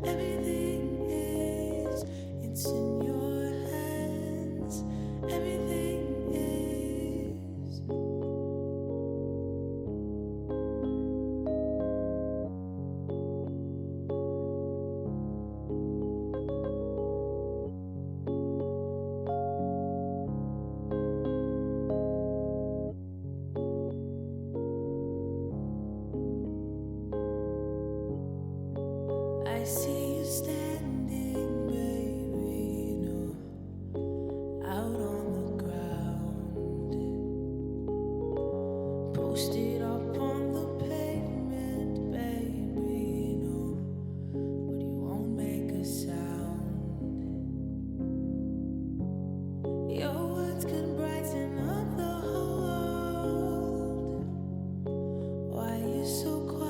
Everything is, it's in your hands. Everything is. I see you standing, baby, no, out on the ground, posted up on the pavement, baby, no, but you won't make a sound. Your words could brighten up the whole world. Why are you so quiet?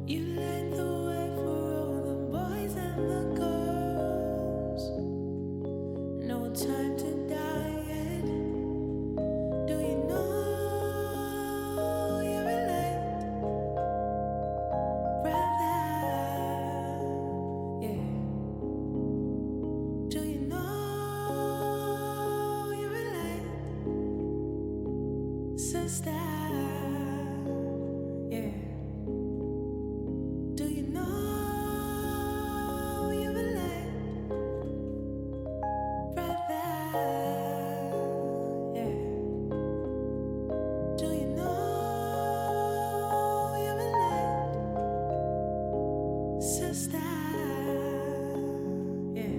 You led the way for all the boys and the girls. No time to die yet. Do you know you're a late brother? Yeah. Do you know you're a late sister? Yeah. Do you know you're a late brother? Yeah. Do you know you're a late sister? Yeah.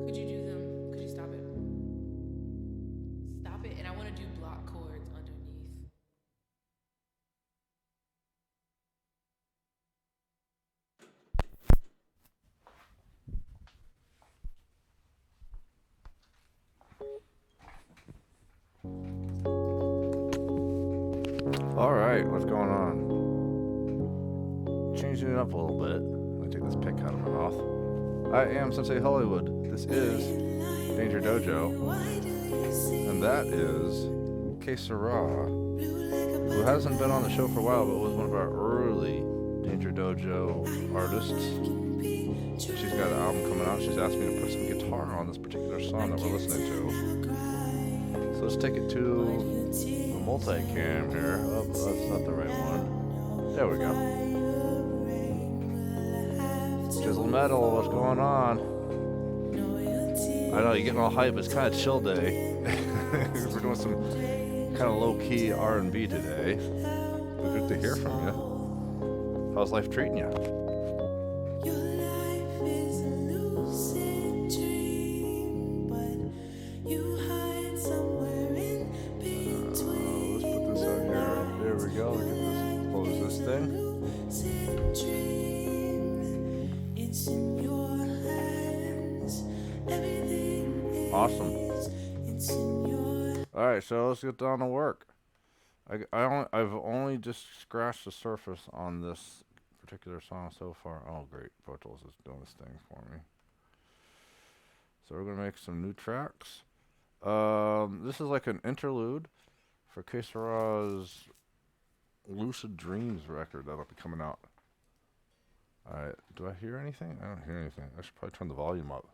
Could you do them? Could you stop it? Stop it, and I want to do block chords underneath. Alright, what's going on? Changing it up a little bit. Let me take this pick out of my mouth. I am Sensei Hollywood. This is Danger Dojo. And that is Que Sera, who hasn't been on the show for a while, but was one of our early Danger Dojo artists. She's got an album coming out. She's asked me to put some guitar on this particular song that we're listening to. So let's take it to the multicam here. Oh, that's not the right one. There we go. Jizzle Metal, what's going on? I know, you're getting all hype. It's kind of chill day. We're doing some kind of low-key R&B today. But good to hear from you. How's life treating you? Your life is a lucid dream, but you hide somewhere in between. Let's put this on here. There we go. Get this, close this thing. Lucid dream, it's in your hands. Everything is, Awesome. it's in your. All right, so let's get down to work. I've only just scratched the surface on this particular song so far. Oh, great. Pro Tools is doing this thing for me. So we're going to make some new tracks. This is like an interlude for Que Sera's Lucid Dreams record that'll be coming out. All right. Do I hear anything? I don't hear anything. I should probably turn the volume up.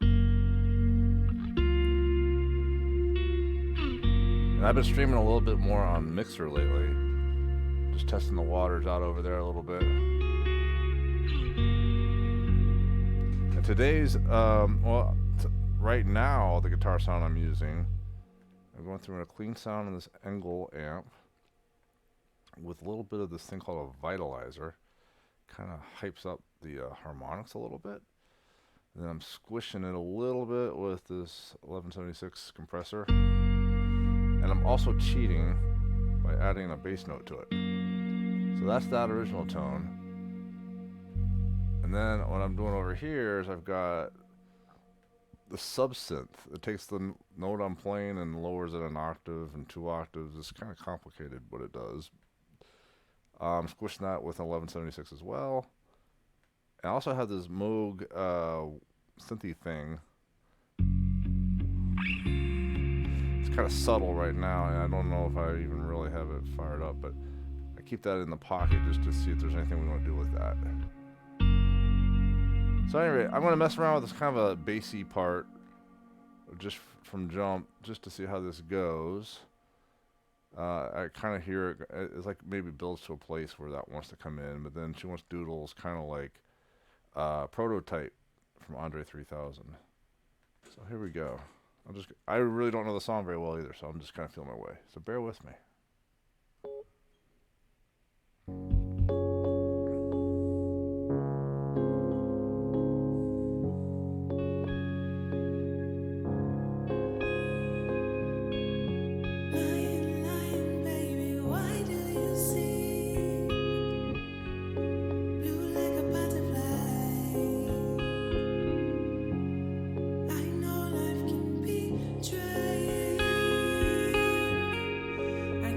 And I've been streaming a little bit more on Mixer lately. Just testing the waters out over there a little bit. And today's, right now, the guitar sound I'm using, I'm going through a clean sound in this Engel amp with a little bit of this thing called a vitalizer. kind of hypes up the harmonics a little bit. And then I'm squishing it a little bit with this 1176 compressor. And I'm also cheating by adding a bass note to it. So that's that original tone. And then what I'm doing over here is I've got the subsynth. It takes the note I'm playing and lowers it an octave and 2 octaves. It's kind of complicated what it does. I'm squishing that with an 1176 as well. I also have this Moog synthy thing. It's kind of subtle right now, and I don't know if I even really have it fired up, but I keep that in the pocket just to see if there's anything we want to do with that. So anyway, I'm going to mess around with this kind of a bassy part just from jump, just to see how this goes. I kind of hear it, it's like maybe builds to a place where that wants to come in, but then she wants doodles, kind of like Prototype from Andre 3000. So here we go. I really don't know the song very well either, so I'm just kind of feeling my way. So bear with me. I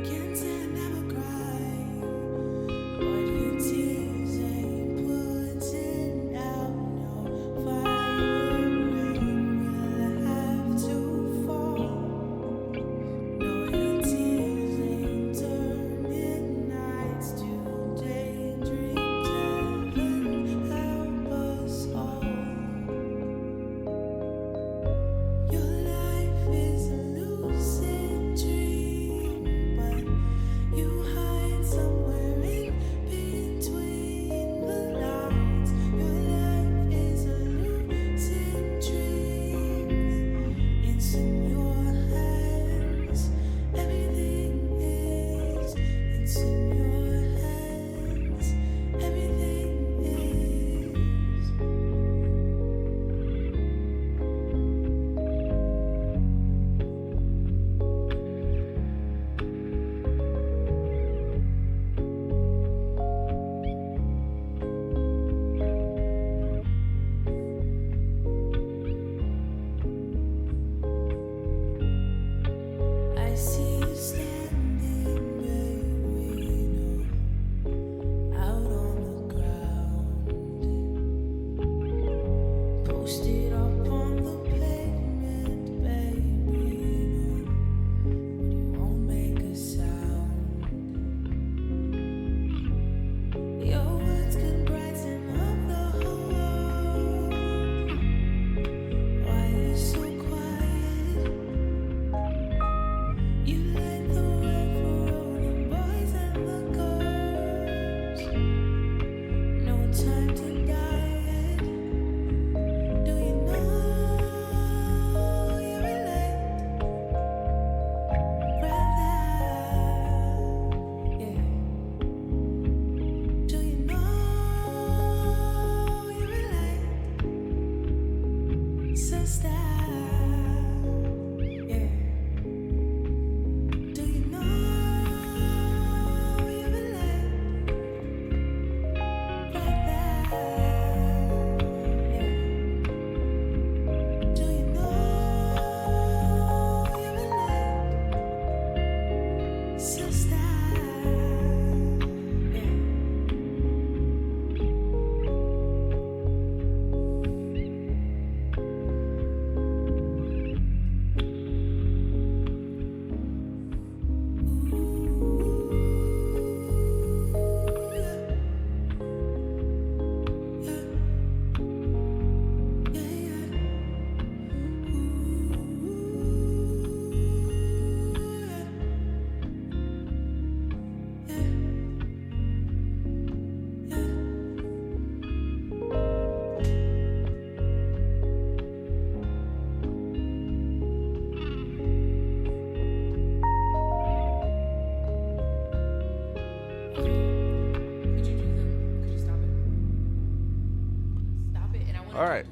All right,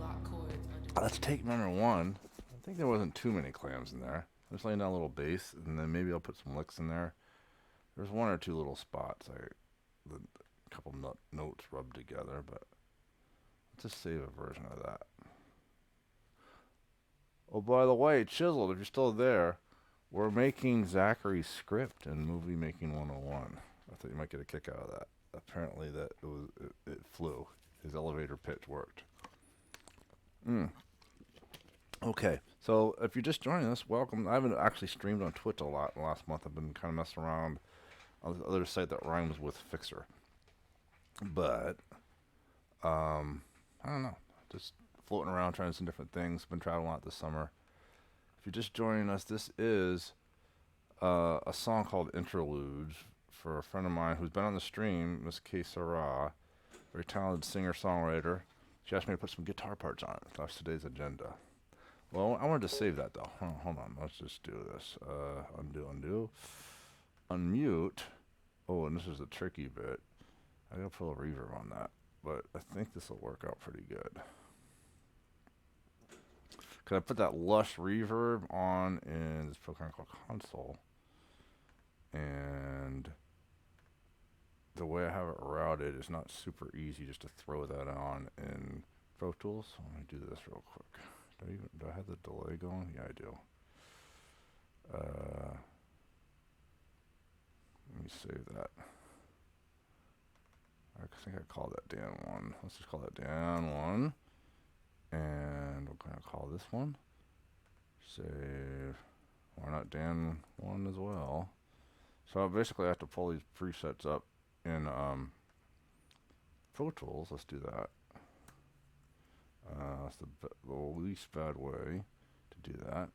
let's take number one. I think there wasn't too many clams in there. I'm just laying down a little bass, and then maybe I'll put some licks in there. There's one or two little spots, a couple notes rubbed together, but let's just save a version of that. Oh, by the way, Chiseled, if you're still there, we're making Zachary's script in Movie Making 101. I thought you might get a kick out of that. Apparently that it flew. His elevator pitch worked. Okay, so if you're just joining us, welcome. I haven't actually streamed on Twitch a lot in the last month. I've been kind of messing around on the other site that rhymes with Fixer. But, I don't know. Just floating around trying some different things. Been traveling a lot this summer. If you're just joining us, this is a song called Interludes for a friend of mine who's been on the stream, Miss K. Sarah, very talented singer-songwriter. She asked me to put some guitar parts on it. That's today's agenda. Well, I wanted to save that, though. Hold on. Let's just do this. Undo. Unmute. Oh, and this is a tricky bit. I gotta put a reverb on that. But I think this will work out pretty good. Because I put that lush reverb on in this program called Console. And the way I have it routed is not super easy just to throw that on in Pro Tools. So let me do this real quick. Do I have the delay going? Yeah, I do. Let me save that. I think I called that Dan 1. Let's just call that Dan 1. And we're going to call this one. Save. Why not Dan 1 as well? So basically I have to pull these presets up in Pro Tools. Let's do that. That's the least bad way to do that.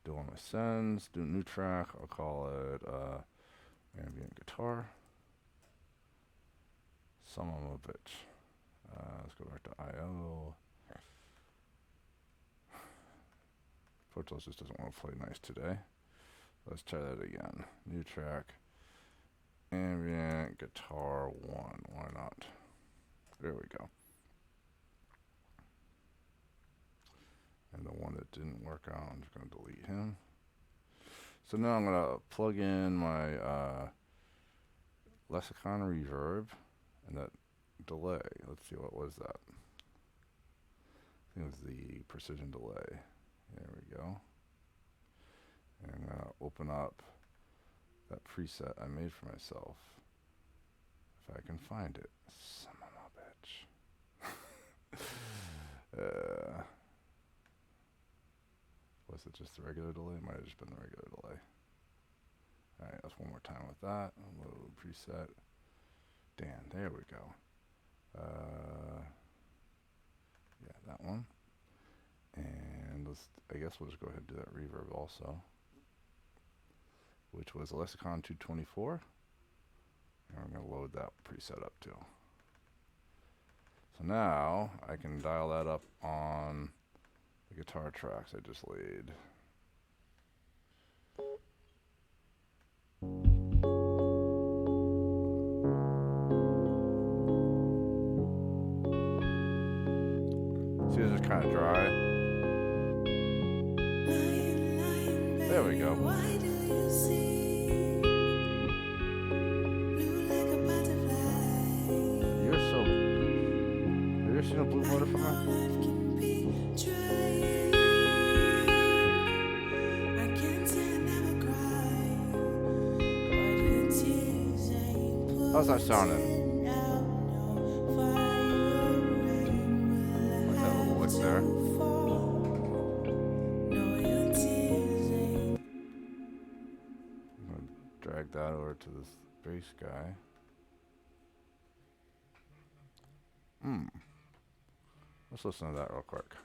Do all my sends, do a new track. I'll call it ambient guitar. Son of a bitch. Let's go back to I/O. Pro Tools just doesn't want to play nice today. Let's try that again. New track. Ambient guitar 1. Why not? There we go. And the one that didn't work out, I'm just going to delete him. So now I'm going to plug in my Lexicon reverb and that delay. Let's see, what was that? I think it was the precision delay. There we go. And I'm going to open up that preset I made for myself. If I can find it. Son of a bitch. Was it just the regular delay? It might have just been the regular delay. Alright, let's one more time with that. Load preset. Dan, there we go. Yeah, that one. And I guess we'll just go ahead and do that reverb also. Which was a Lexicon 224. And I'm going to load that preset up too. So now I can dial that up on the guitar tracks I just laid. See, it's just kind of dry. There we go. You're so... Have you ever seen a blue butterfly? How's that sounding? Like that little lick there. I'm going to drag that over to this bass guy. Let's listen to that real quick.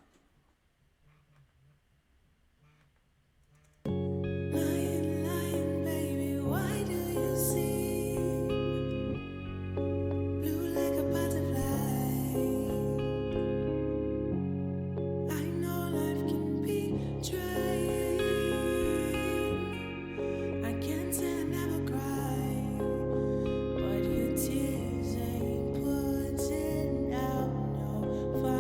Fire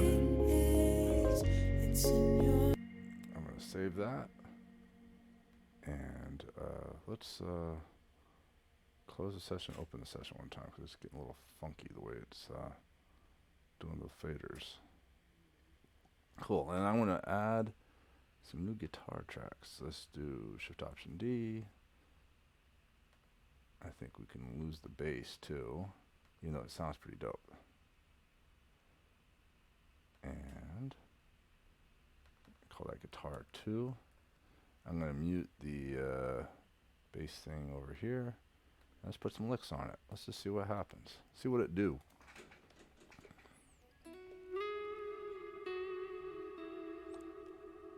bad. It's in your I'm gonna save that, and let's close the session, open the session one time because it's getting a little funky the way it's doing the faders. Cool, and I'm gonna add some new guitar tracks. Let's do Shift Option D. I think we can lose the bass too, even though it sounds pretty dope. And call that guitar 2. I'm going to mute the bass thing over here. Let's put some licks on it. Let's just see what happens. See what it do.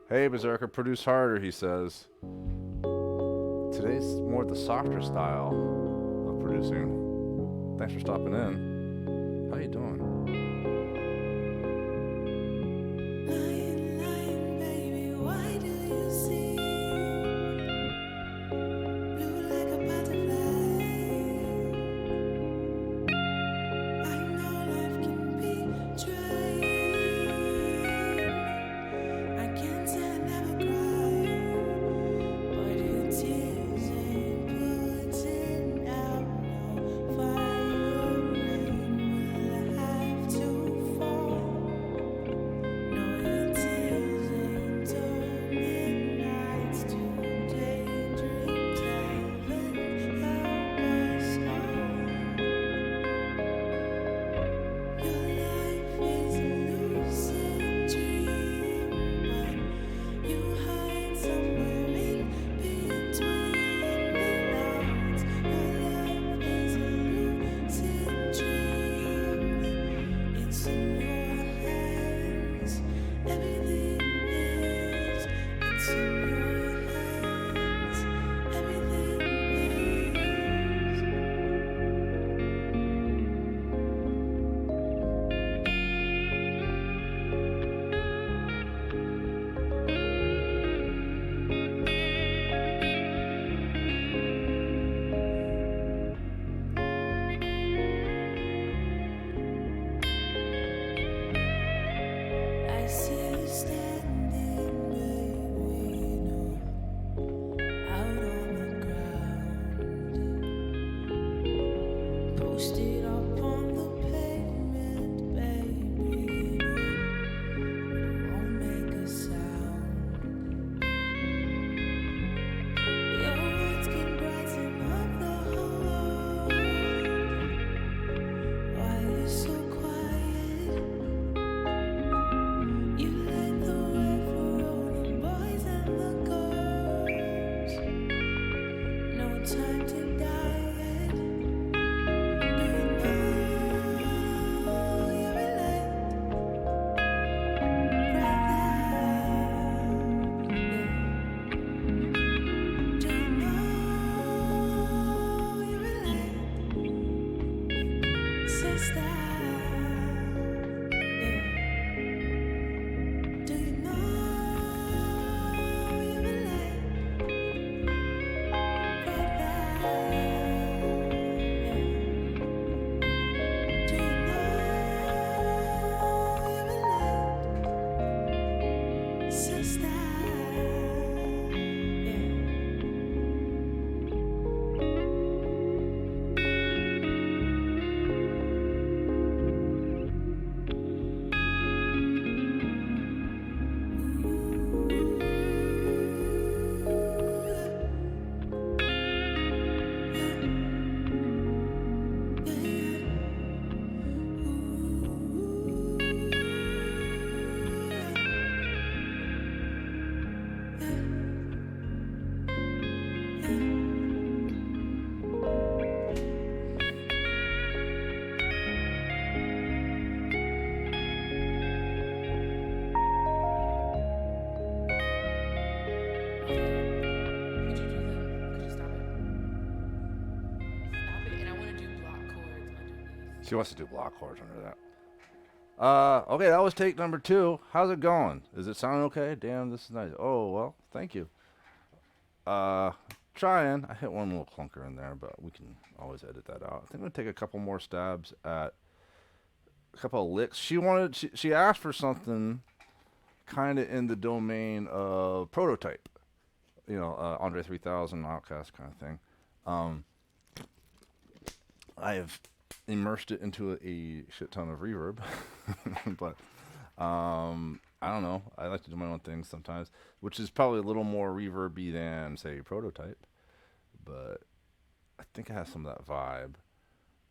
Hey, Berserker, produce harder, he says. Today's more the softer style of producing. Thanks for stopping in. How you doing? lying, lying, baby. Why do you seem blue like a butterfly? I know life can be trying. I can't say I never cry, but your tears ain't putting out no fire. Rain will have to fall. No, your tears ain't turning nights to daydreams. Heaven help us all. Your life is a lucid dream, but you hide somewhere in between the lines. Your life is a lucid dream. It's in your hands. Everything is. It's in your hands. Everything is. I see you standing, baby, out on the ground, posted up on the pavement, baby, won't make a sound. Your words can brighten up the whole world. Why you so quiet? You light the way for all the boys and the girls. No time to die yet. Do you know you're late right now? Do you know you're late, sister? Do you know you're late right now? Do you know you're late, sister? Could you stop it? Stop it. And I want to do block chords underneath. She wants to do block chords under that. Okay, that was take number 2. How's it going? Is it sounding okay? Damn, this is nice. Oh, well, thank you. Trying. I hit one little clunker in there, but we can always edit that out. I think I'm going to take a couple more stabs at a couple of licks. She asked for something kind of in the domain of Prototype, Andre 3000, Outcast kind of thing. I have immersed it into a shit ton of reverb, but I don't know. I like to do my own thing sometimes, which is probably a little more reverby than, say, Prototype, but I think it has some of that vibe.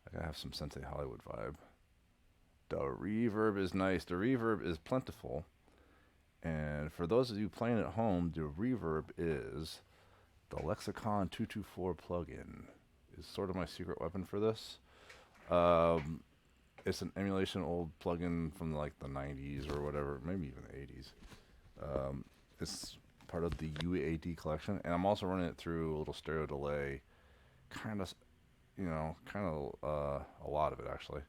Like I have some Sensei Hollywood vibe. The reverb is nice. The reverb is plentiful. And for those of you playing at home, the reverb is the Lexicon 224 plugin. Is sort of my secret weapon for this. It's an emulation old plugin from like the 90s or whatever, maybe even the 80s. It's part of the UAD collection, and I'm also running it through a little stereo delay, kind of a lot of it actually.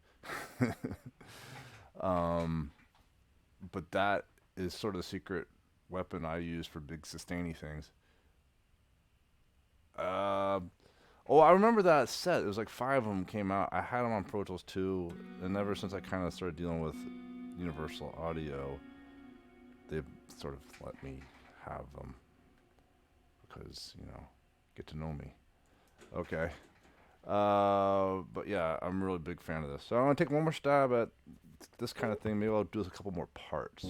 But that is sort of the secret weapon I use for big sustainy things. I remember that set. It was like 5 of them came out. I had them on Pro Tools 2, and ever since I kind of started dealing with Universal Audio, they've sort of let me have them because, get to know me. Okay. But yeah, I'm a really big fan of this. So I'm going to take one more stab at this kind of thing. Maybe I'll do a couple more parts.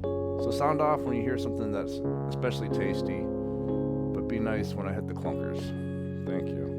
So sound off when you hear something that's especially tasty, but be nice when I hit the clunkers. Thank you.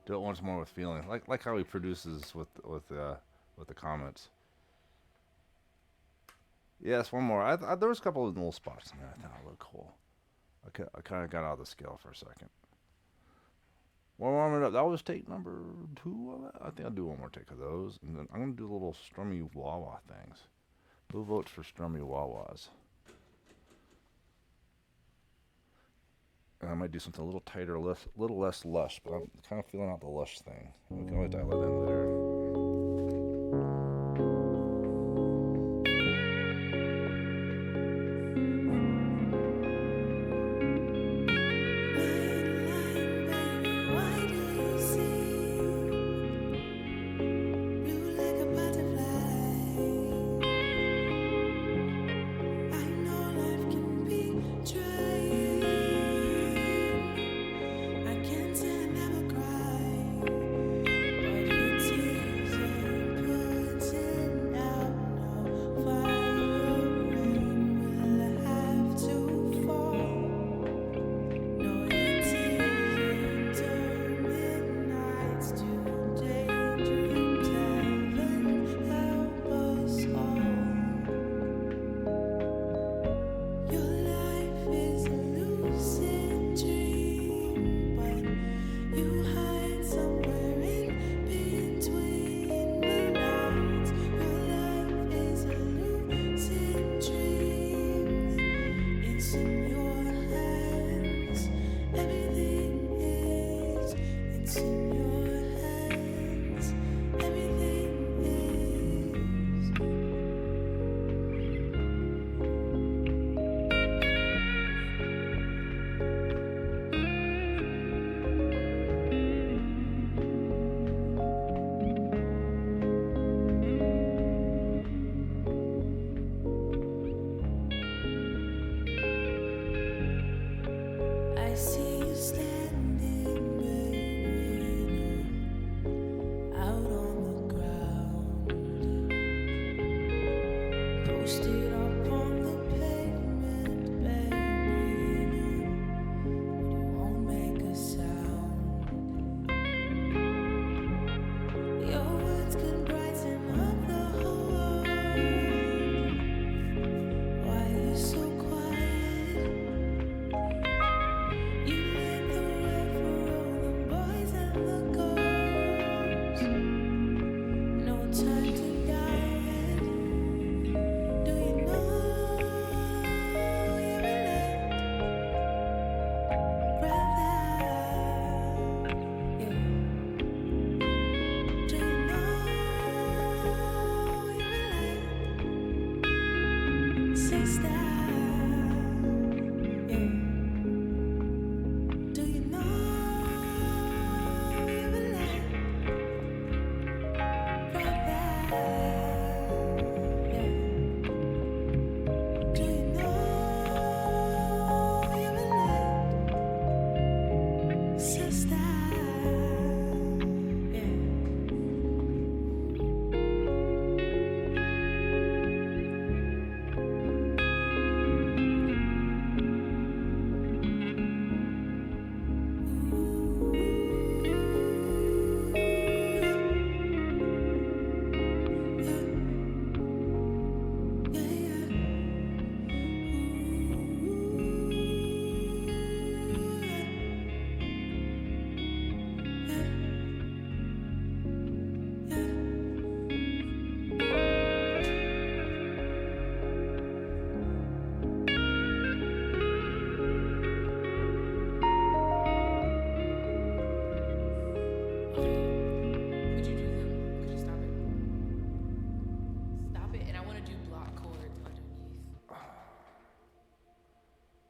Do it once more with feeling, like how he produces with the comments. Yes, one more. There was a couple of little spots in there I thought looked cool. I kind of got out of the scale for a second. One warming up. That was take number 2 of it. I think I'll do one more take of those, and then I'm gonna do little strummy wah wah things. Who votes for strummy wah wahs? And I might do something a little tighter, little less lush, but I'm kind of feeling out the lush thing. We can always dial it in later.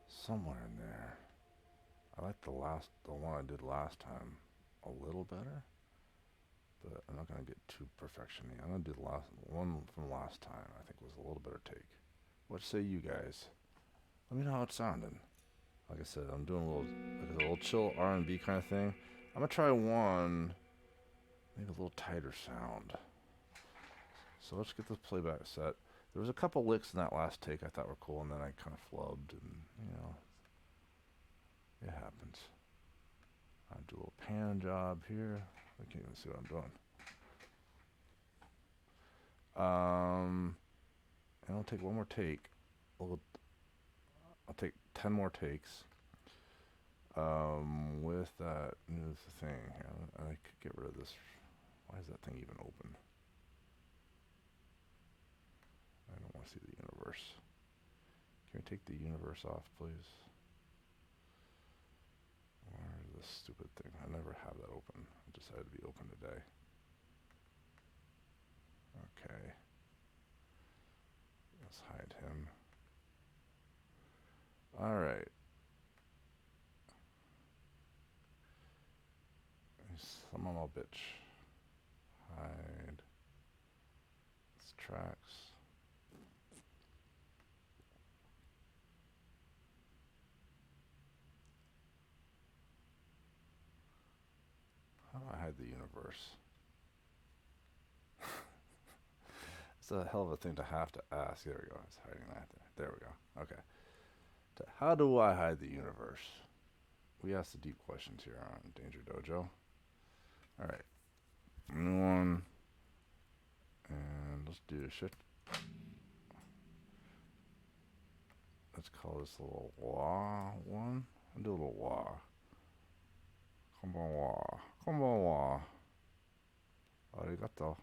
Somewhere in there. I like the one I did last time a little better, but I'm not gonna get too perfection-y. I'm gonna do the last one from last time. I think was a little better take. What say you guys? Let me know how it's sounding. Like I said, I'm doing a little chill R&B kind of thing. I'm gonna try one, maybe a little tighter sound. So let's get this playback set. There was a couple licks in that last take I thought were cool, and then I kind of flubbed, and it happens. I'll do a little pan job here. I can't even see what I'm doing. And I'll take one more take. I'll take 10 more takes. With that new thing here, I could get rid of this. Why is that thing even open? I don't want to see the universe. Can we take the universe off, please? Where's this stupid thing? I never have that open. I decided to be open today. Okay. Let's hide him. Alright. Some of my bitch. Hide. It's tracks. How do I hide the universe? It's a hell of a thing to have to ask. There we go. It's hiding that there. There we go. Okay. How do I hide the universe? We ask the deep questions here on Danger Dojo. Alright. New one. And let's do a shift. Let's call this a little wah one. I'll do a little wah. Konbanwa. Konbanwa. Arigato.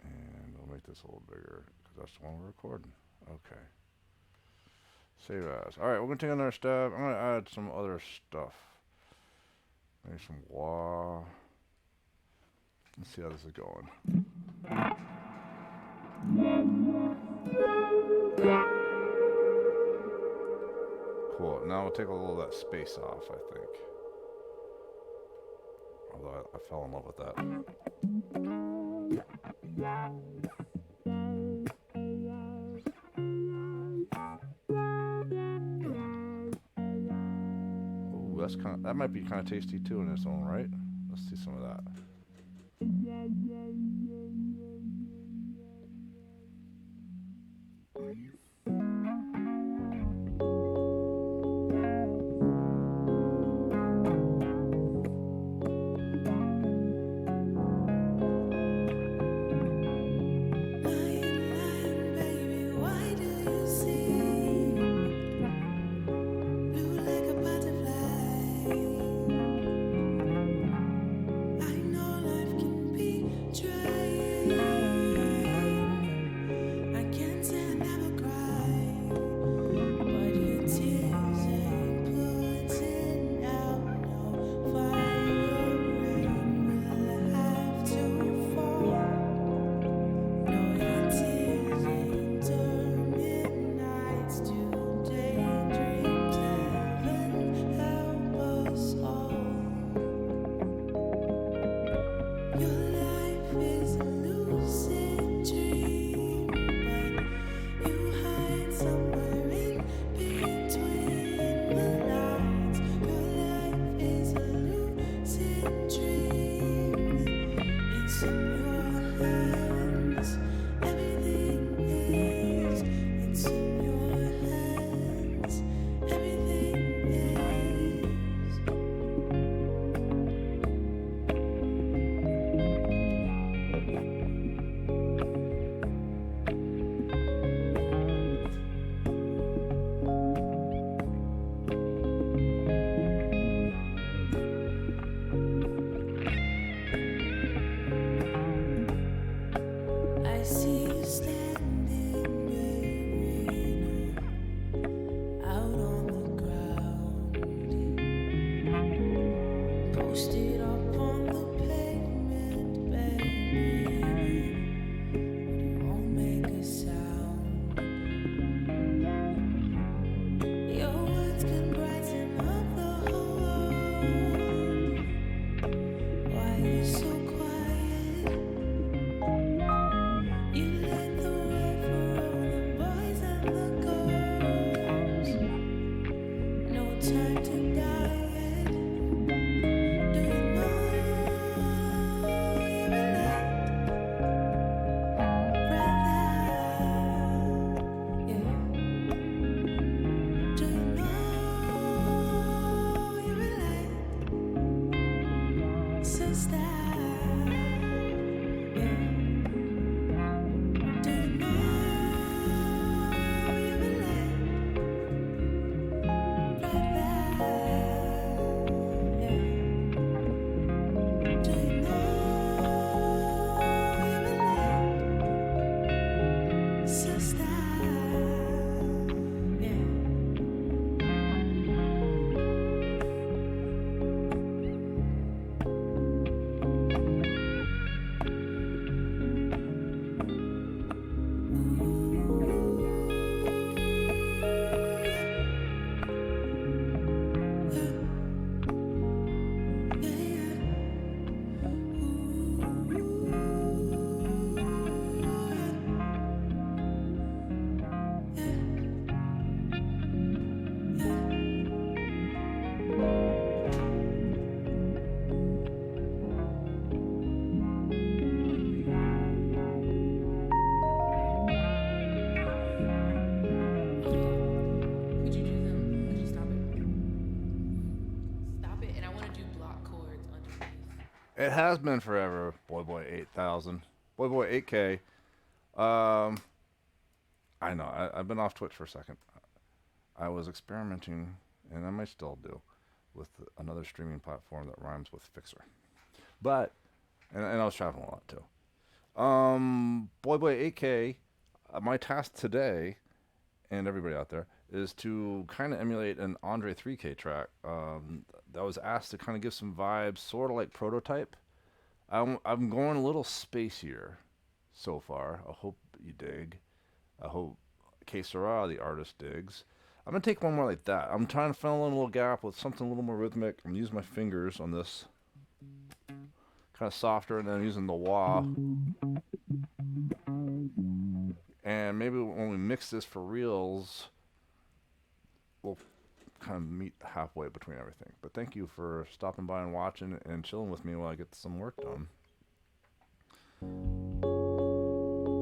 And we'll make this a little bigger because that's the one we're recording. Okay. Save as. Alright, we're going to take another step. I'm going to add some other stuff. Maybe some wah. Let's see how this is going. Cool. Now we'll take a little of that space off, I think. Although I fell in love with that. Ooh, that might be kind of tasty too in its own right. Let's see some of that. Could you do them? Could you stop it? Stop it, and I want to do block chords underneath. It has been forever. Boy 8000. Boy 8K. Um, I know. I've been off Twitch for a second. I was experimenting, and I might still do, with another streaming platform that rhymes with Fixer. But, and I was traveling a lot too. Boy 8K, my task today, and everybody out there, is to kind of emulate an Andre 3K track that was asked to kind of give some vibes, sort of like Prototype. I'm going a little spacier so far. I hope you dig. I hope K Sarah, the artist, digs. I'm going to take one more like that. I'm trying to fill in a little gap with something a little more rhythmic. I'm using my fingers on this. Kind of softer, and then I'm using the wah. And maybe when we mix this for reals, we'll kind of meet halfway between everything. But thank you for stopping by and watching and chilling with me while I get some work done.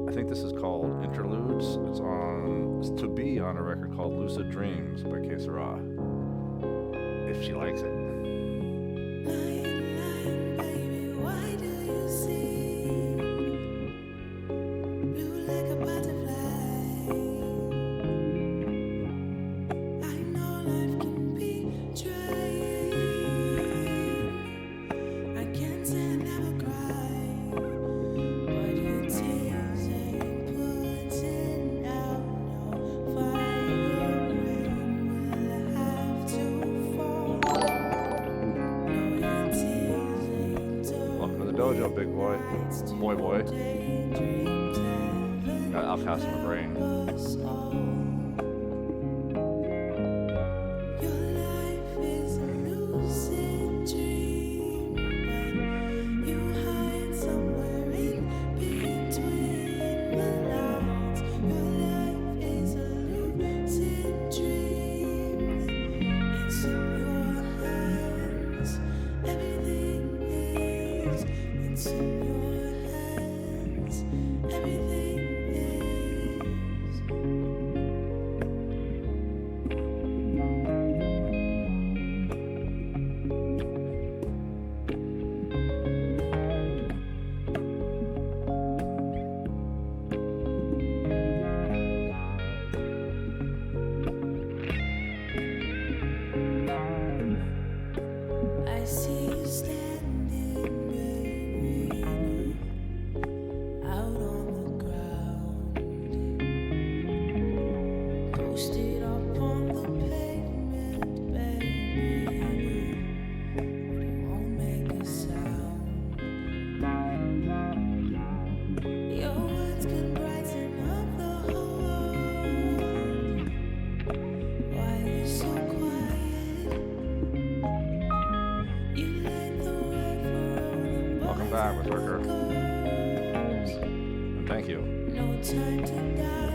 I think this is called Interludes. It's to be on a record called Lucid Dreams by K Sarah. If she likes it. Dojo, big boy. Boy. Got outcast in my brain. And thank you. No time to die.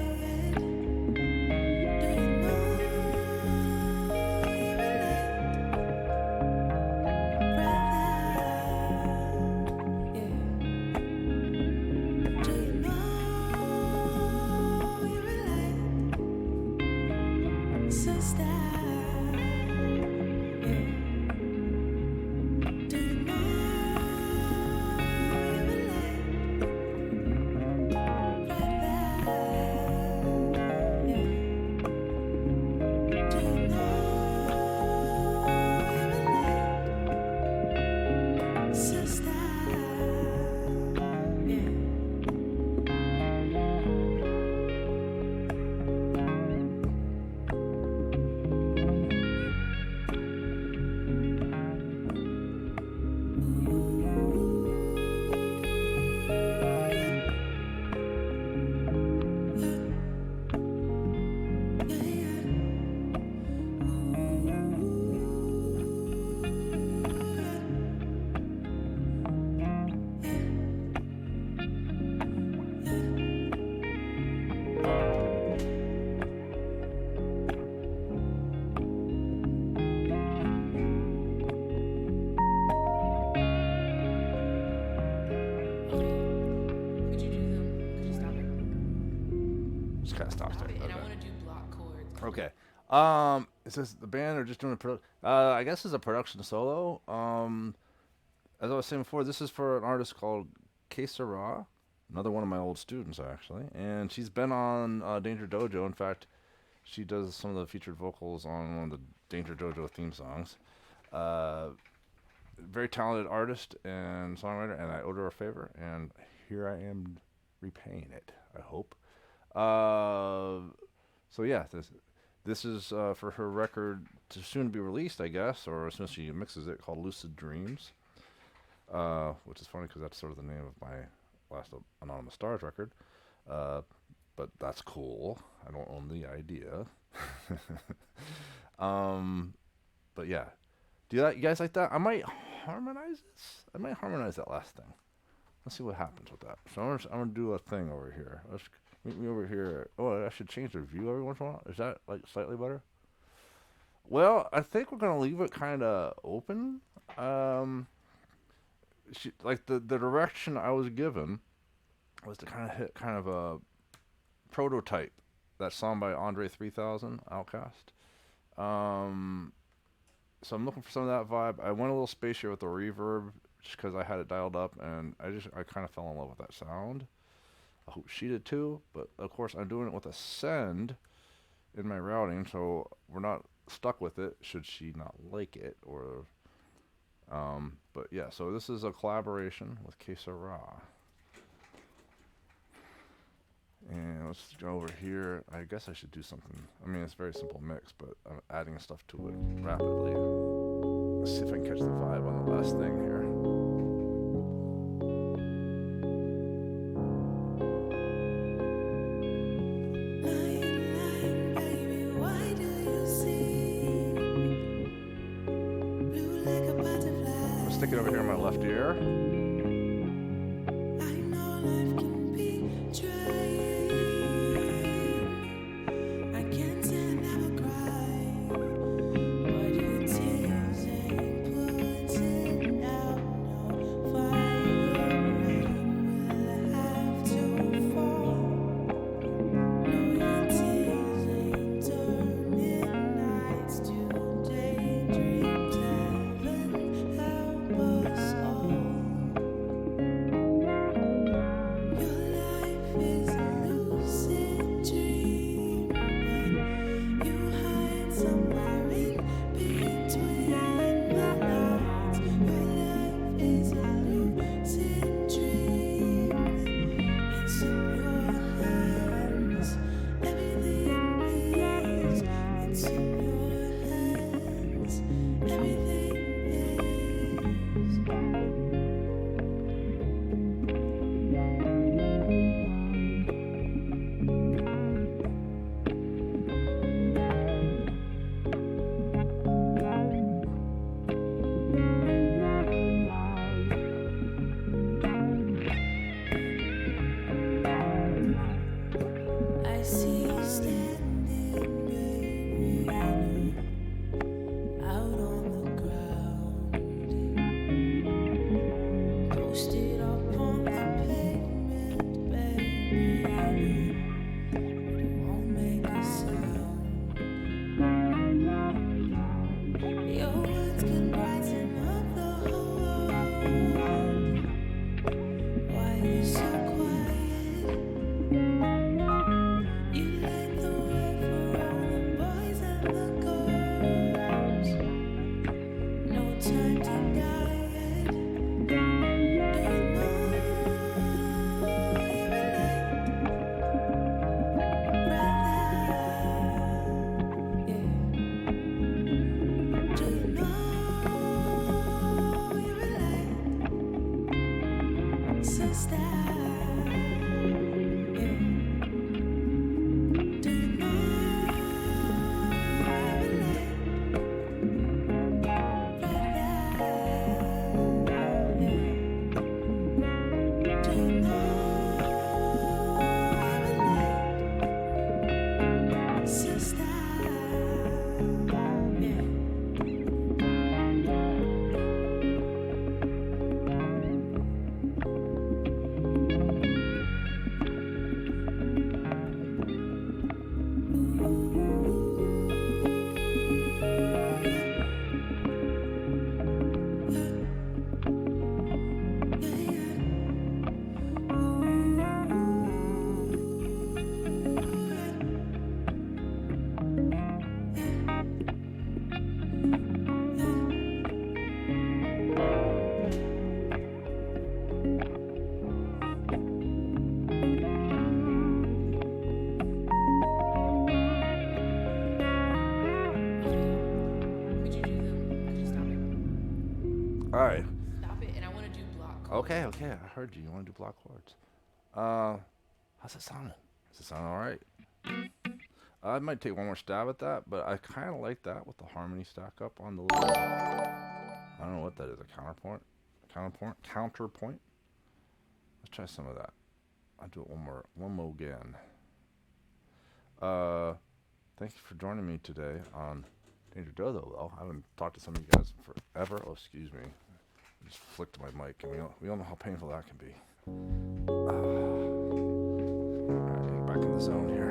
stop Stop state. it. And I Okay. want to do block chords. Okay. It says the band are just doing I guess it's a production solo. As I was saying before, this is for an artist called Que Sera, another one of my old students actually, and she's been on Danger Dojo. In fact, she does some of the featured vocals on one of the Danger Dojo theme songs. Very talented artist and songwriter, and I owed her a favor, and here I am repaying it, I hope. So yeah, this is for her record to soon be released, I guess, or as soon as she mixes it, called Lucid Dreams, which is funny because that's sort of the name of my last Anonymous Stars record. But that's cool. I don't own the idea. But yeah. Do you guys like that? I might harmonize this. I might harmonize that last thing. Let's see what happens with that. So I'm gonna do a thing over here. Let's meet me over here. Oh, I should change the view every once in a while. Is that like slightly better? Well, I think we're gonna leave it kind of open. Like the direction I was given was to kind of hit kind of a prototype, that song by Andre 3000, Outcast. So I'm looking for some of that vibe. I went a little spacier with the reverb just because I had it dialed up, and I kind of fell in love with that sound. I hope she did too, but of course I'm doing it with a send in my routing, so we're not stuck with it should she not like it, or but yeah, so this is a collaboration with Que Sera. And let's go over here. I guess I should do something. I mean, it's a very simple mix, but I'm adding stuff to it rapidly. Let's see if I can catch the vibe on the last thing here. Lying, baby, why do you see blue like a butterfly? I'll stick it over here in my left ear. I know life can be trying. I can't say I never cry, but your tears ain't putting out no fire. Rain will have to fall. No, your tears ain't turning nights to daydreams. Heaven help us all. Your life is a lucid dream, but you hide somewhere in between the lines. Your life is a lucid dream. It's in your hands. Everything is. It's in your hands. Everything is. I see you standing, baby, out on the ground, posted up on the pavement, baby, but you won't make a sound. Your words can brighten up the whole world. Why are you so quiet? You light the way for all the boys and the girls. No time to diet. Do you know you're late, brother? Yeah. Do you know you're late, sister? Yeah. Do you know you're late, brother? Yeah. Do you know you're late, sister? Yeah. Okay, okay, I heard you. You want to do block chords. How's it sounding? Does it sound alright? I might take one more stab at that, but I kind of like that with the harmony stack up on the little. I don't know what that is. A counterpoint? Counterpoint? Counterpoint? Let's try some of that. I'll do it one more again. Thank you for joining me today on Danger Dodo. Though I haven't talked to some of you guys forever. Oh, excuse me. I just flicked my mic, and we all know how painful that can be. Alright, back in the zone here.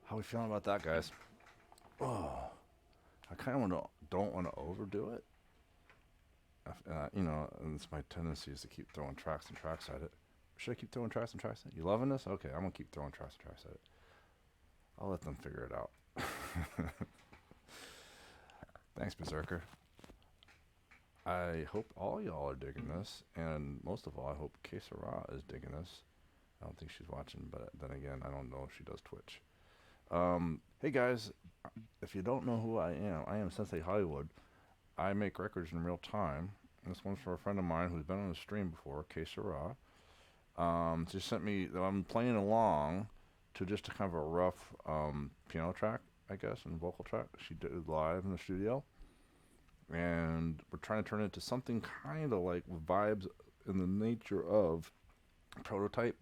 How we feeling about that, guys? Oh, I kind of don't want to overdo it. And it's my tendency is to keep throwing tracks and tracks at it. Should I keep throwing tracks and tracks at it? You loving this? Okay, I'm gonna keep throwing tracks and tracks at it. I'll let them figure it out. Thanks, Berserker. I hope all y'all are digging this, and most of all, I hope Que Sera is digging this. I don't think she's watching, but then again, I don't know if she does Twitch. Hey guys, if you don't know who I am Sensei Hollywood. I make records in real time, This one's for a friend of mine who's been on the stream before, Que Sera. Just sent me. I'm playing along to just a kind of a rough piano track, I guess, and vocal track she did live in the studio, and we're trying to turn it into something kind of like vibes in the nature of Prototype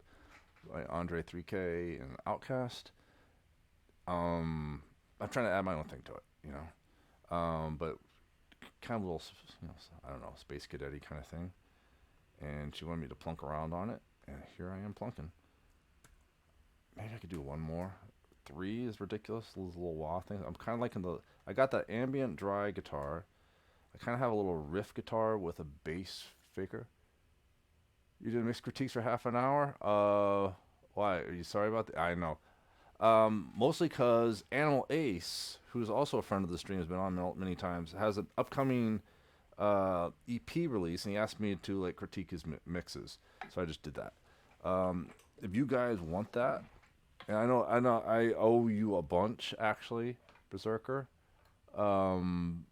by Andre 3K and Outkast. I'm trying to add my own thing to it, you know, but kind of a little, you know, I don't know, space cadet-y kind of thing. And she wanted me to plunk around on it, and here I am plunking. Maybe I could do one more. 3 is ridiculous, those little wah things. I'm kind of liking I got that ambient dry guitar. I kind of have a little riff guitar with a bass faker. You did mixed critiques for half an hour? Why? Are you sorry about that? I know. Mostly because Animal Ace, who's also a friend of the stream, has been on many times, has an upcoming EP release, and he asked me to like critique his mixes, so I just did that. If you guys want that, and I know I owe you a bunch actually, Berserker, and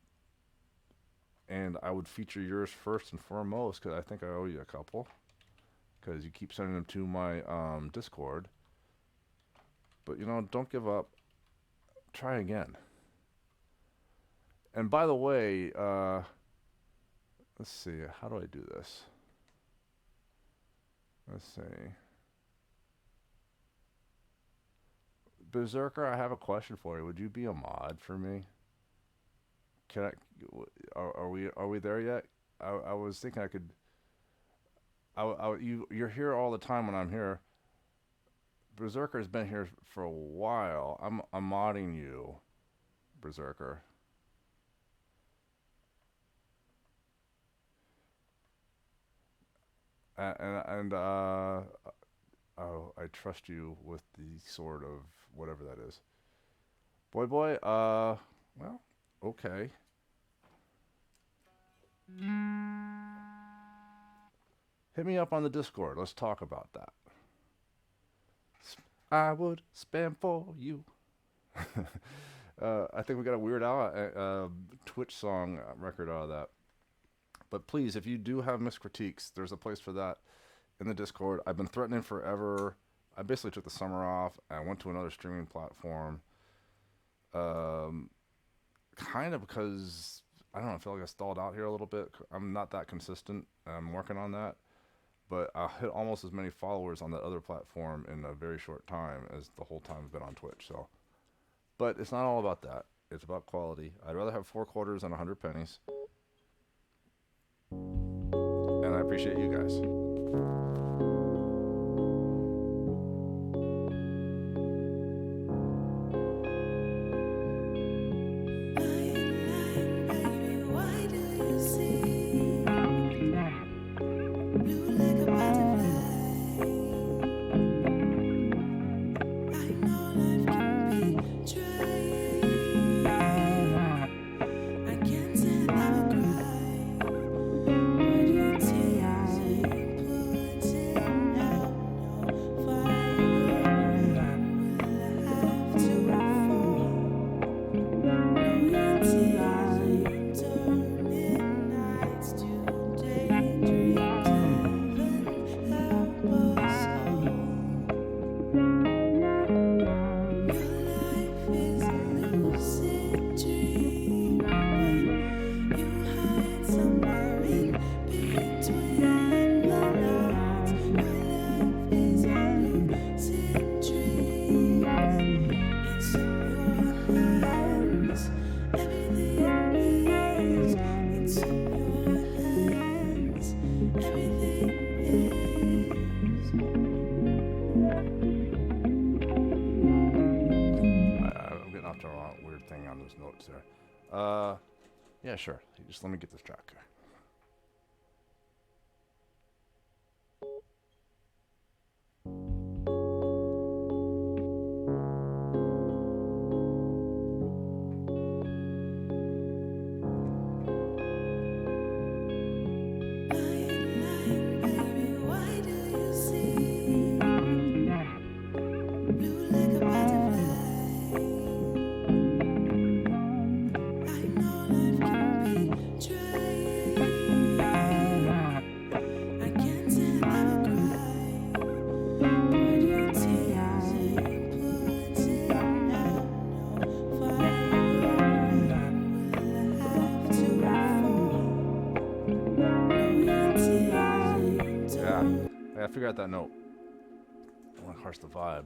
I would feature yours first and foremost because I think I owe you a couple, because you keep sending them to my Discord. But, you know, don't give up. Try again. And by the way, let's see. How do I do this? Let's see. Berserker, I have a question for you. Would you be a mod for me? Can I? Are we there yet? I was thinking I could. You're here all the time when I'm here. Berserker's been here for a while. I'm modding you, Berserker. And oh, I trust you with the sort of whatever that is. Boy, well, okay. Hit me up on the Discord. Let's talk about that. I would spam for you. I think we got a Weird Al Twitch song record out of that. But please, if you do have mixed critiques, there's a place for that in the Discord. I've been threatening forever. I basically took the summer off. I went to another streaming platform. Kind of because, I don't know, I feel like I stalled out here a little bit. I'm not that consistent. I'm working on that. But I hit almost as many followers on that other platform in a very short time as the whole time I've been on Twitch. So, but it's not all about that. It's about quality. I'd rather have 4 quarters than 100 pennies. And I appreciate you guys. Yeah, sure. Just let me get this track. Try gotta figure out that note. I want to harsh the vibe.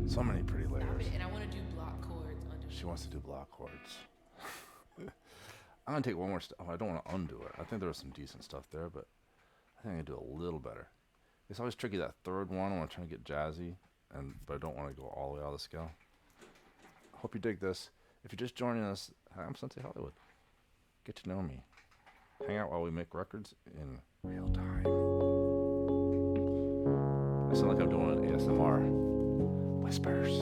So many pretty layers. And I want to do block chords under. She wants to do block chords. I'm going to take one more step. I don't want to undo it. I think there was some decent stuff there, but I think I can do a little better. It's always tricky, that third one when I'm trying to get jazzy, but I don't want to go all the way out of the scale. I hope you dig this. If you're just joining us, hi, I'm Sensei Hollywood. Get to know me. Hang out while we make records in real time. I sound like I'm doing an ASMR. Whispers.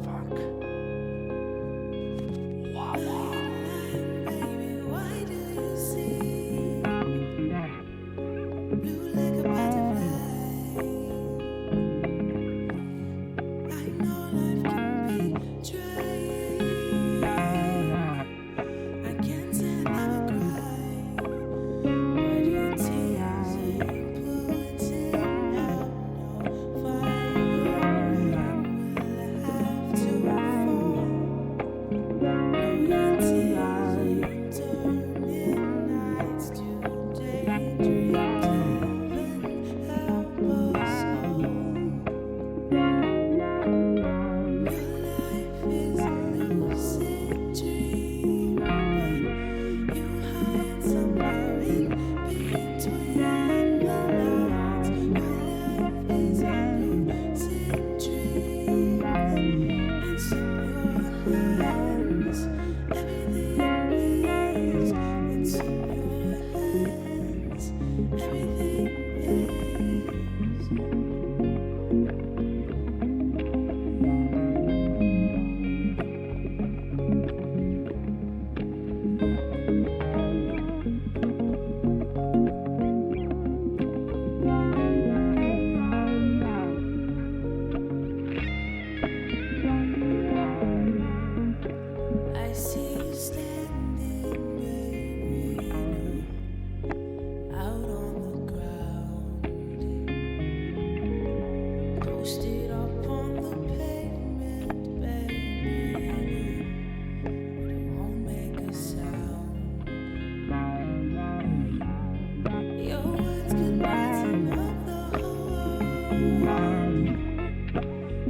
Funk. Wah wah. Baby, why do you see blue like a butterfly? I know life can be trying. I can't say I never cry, but your tears ain't putting out no fire. Will I have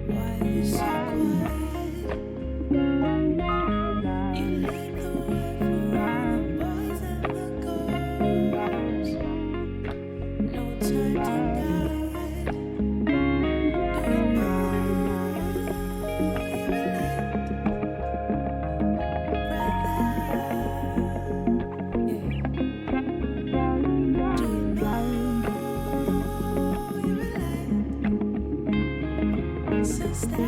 Why are you so quiet? You lead the way for all the boys and the girls. No time to diet. Do you know you're late, brother? Yeah. Do you know you're late, sister?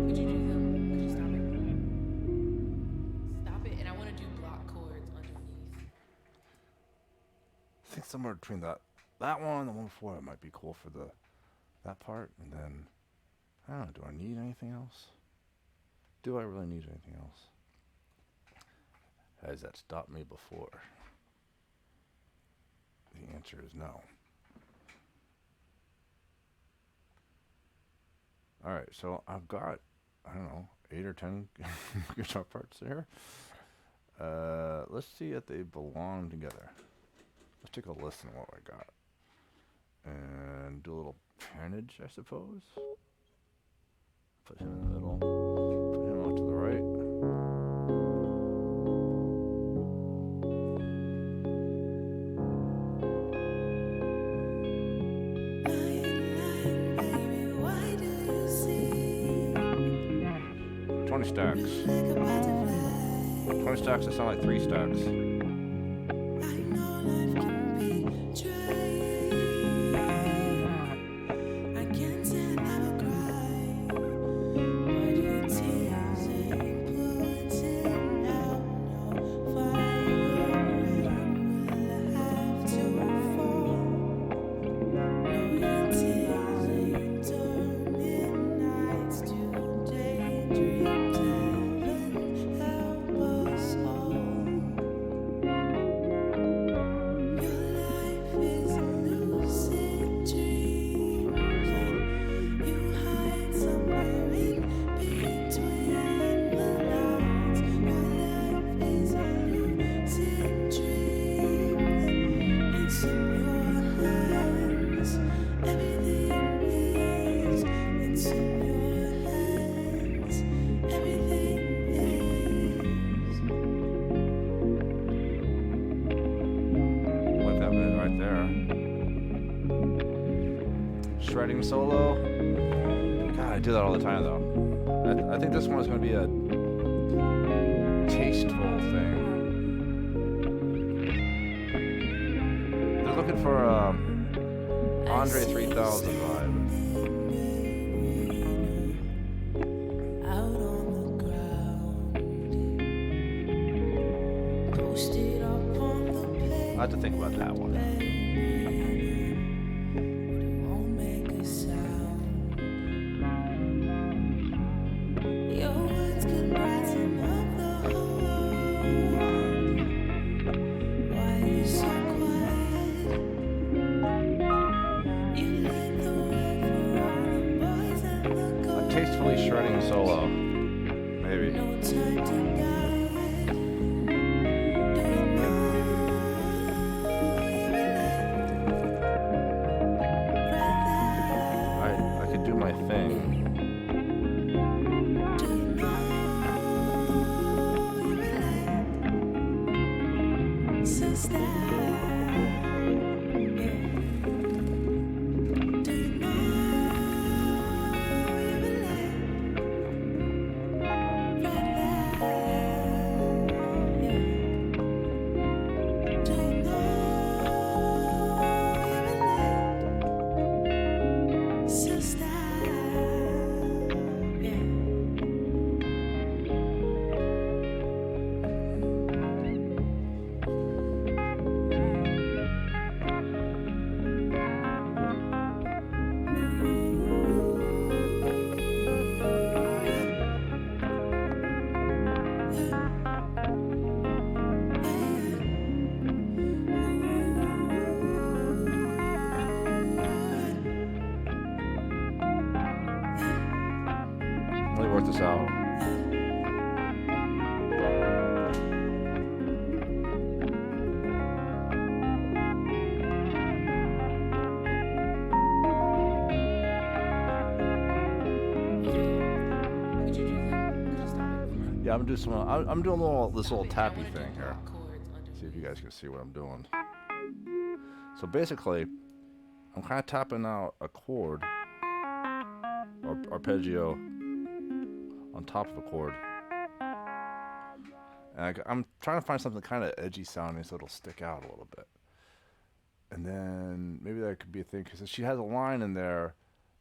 Could you do them? Could you stop it? Stop it, and I want to do block chords underneath. I think somewhere between that one and the one before it might be cool for that part. And then, I don't know, do I need anything else? Do I really need anything else? Has that stopped me before? The answer is no. Alright, so I've got, I don't know, 8 or 10 guitar parts there. Let's see if they belong together. Let's take a listen to what I got. And do a little pairage, I suppose. Put him in the middle. Put him off to the right. Lying, baby, why do you sing 20 stacks. like a butterfly? 20 stacks that sound like 3 stacks. I know life can be trying. I can't stand never cry. Why do you tears ain't putting out no fire? Will I have to fall? No, your tears ain't turning nights to daydreams. Heaven help us all. Your life is a lucid dream. You hide somewhere in between the lines. Your life is a lucid dream. It's in your hands. Everything is. It's in your hands. Everything is. Like that bit right there. Shredding solo. God, I do that all the time though. I think this one is going to be a tasteful thing. They're looking for a Andre 3000 vibe. Out on the ground, posted up on the I have to think about that one. pavement, won't make a sound. Your words could brighten up the whole world. Why are you so quiet? You lead the way for all the boys and the A girls. tastefully shredding solo. Maybe. No time to diet. Do you know you're late, Let me work this out. Could you do them? Could you stop it? Yeah, I'm doing some. I'm doing this little Stop it. I tappy wanna do thing here. block chords underneath. See if you guys can see what I'm doing. So basically, I'm kind of tapping out a chord or arpeggio on top of a chord. And I'm trying to find something kind of edgy sounding so it'll stick out a little bit. And then maybe that could be a thing because she has a line in there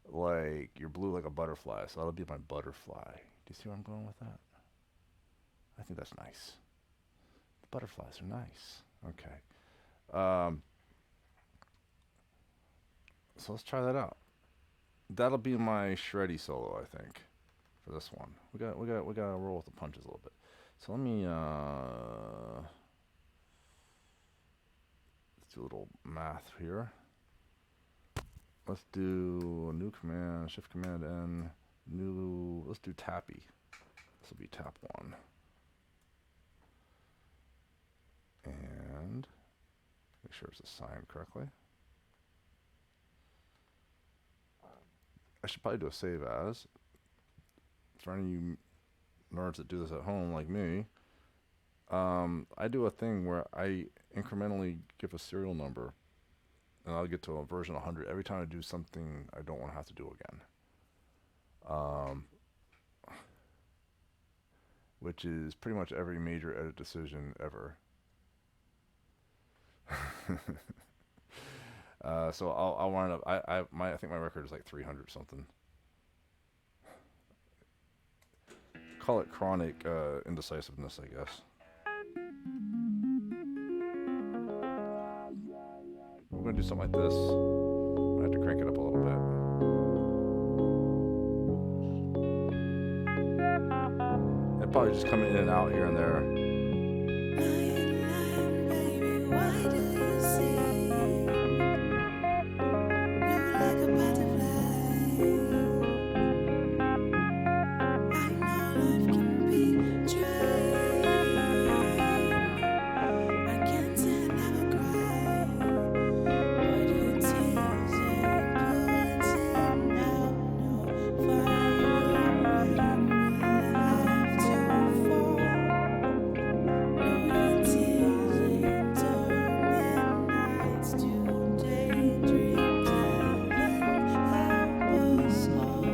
like you're blue like a butterfly. So that'll be my butterfly. Do you see where I'm going with that? I think that's nice. The butterflies are nice. Okay. So let's try that out. That'll be my shreddy solo, I think, for this one. We gotta roll with the punches a little bit. So let me let's do a little math here. Let's do a new command, shift command N, new. Let's do tappy. This will be tap 1. And make sure it's assigned correctly. I should probably do a save as. For any of you nerds that do this at home like me, I do a thing where I incrementally give a serial number and I'll get to a version 100 every time I do something I don't want to have to do again. Which is pretty much every major edit decision ever. So I'll wind up. I think my record is like 300 something. Call it chronic indecisiveness, I guess. We're gonna do something like this. I have to crank it up a little bit. It'll probably just come in and out here and there. Why do you see blue like a butterfly? I know life can be dry. I can't say I never cry, but your tears ain't putting out no fire. When will I have to fall? No, your tears ain't torment nights to daydream. Heaven help us all.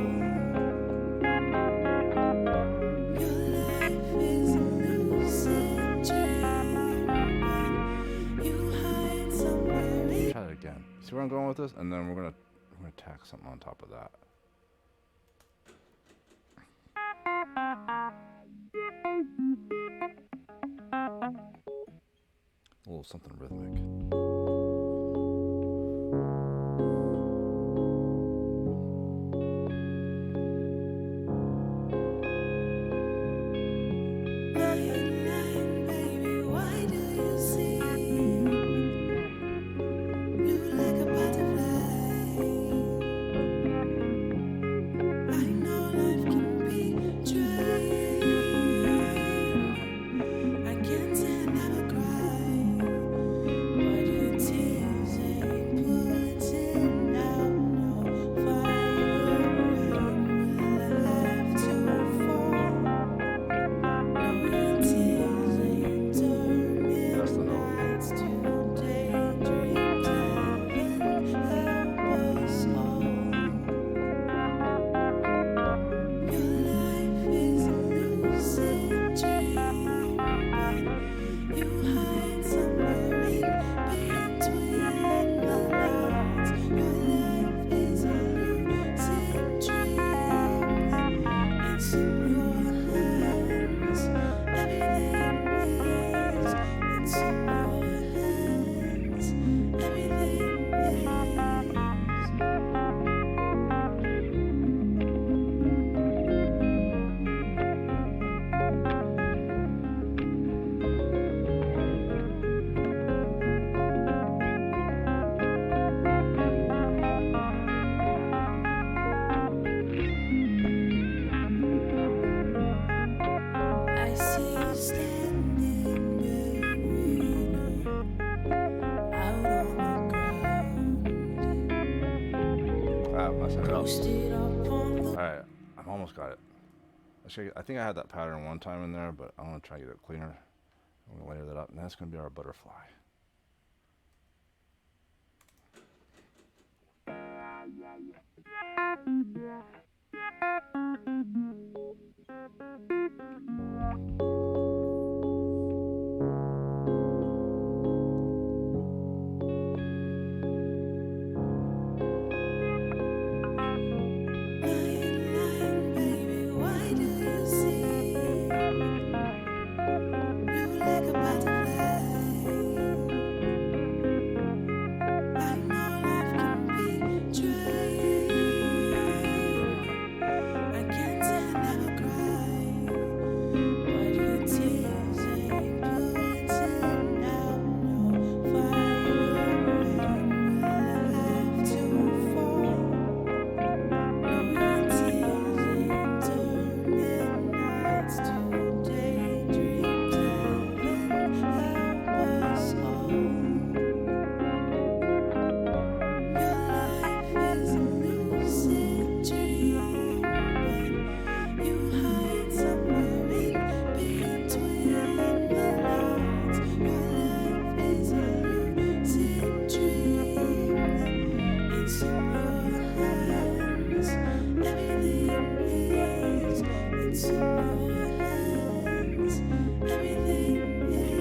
Your life is a lucid dream, but you hide somewhere in. Try it again. See where I'm going with this? And then we're gonna tack something on top of that. A little something rhythmic. Lying, baby, why do you see blue like a butterfly? I know life can be dry. I can't say I never cry, but your tears up. Roasted up on the Alright, I've almost got it. Actually, I think I had that pattern one time in there, but I'm going to try to get it cleaner. I'm going to layer that up, and that's going to be our butterfly. line, baby, why do you seem blue like a butterfly? I know life can be trying. I can't say I never cry, but your tears ain't putting out no fire. Will I have to fall? No, your tears ain't turning nights to daydreams. Heaven help us all. Your life is a lucid dream, but you hide somewhere in between the lines. Your life is a lucid dream. It's in your hands. Everything is. It's in your hands. Everything is.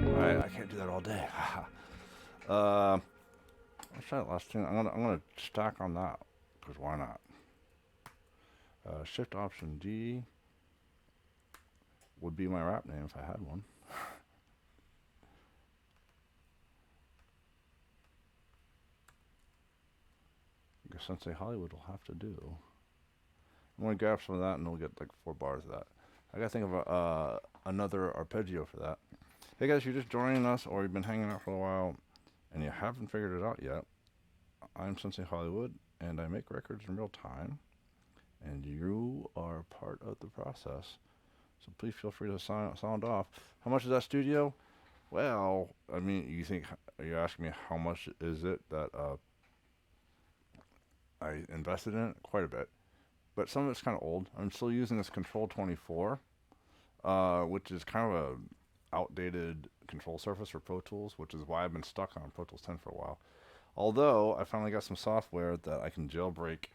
Alright, I can't do that all day. Let's try that last thing. I'm gonna stack on that, because why not? Shift Option D would be my rap name if I had one. I guess Sensei Hollywood will have to do. I'm gonna grab some of that and we'll get like 4 bars of that. I gotta think of another arpeggio for that. Hey guys, you're just joining us or you've been hanging out for a while and you haven't figured it out yet. I'm Sensei Hollywood and I make records in real time and you are part of the process. So please feel free to sound off. How much is that studio? Well, I mean, you're asking me how much is it that I invested in it? Quite a bit. But some of it's kind of old. I'm still using this Control 24, which is kind of a outdated control surface for Pro Tools, which is why I've been stuck on Pro Tools 10 for a while. Although, I finally got some software that I can jailbreak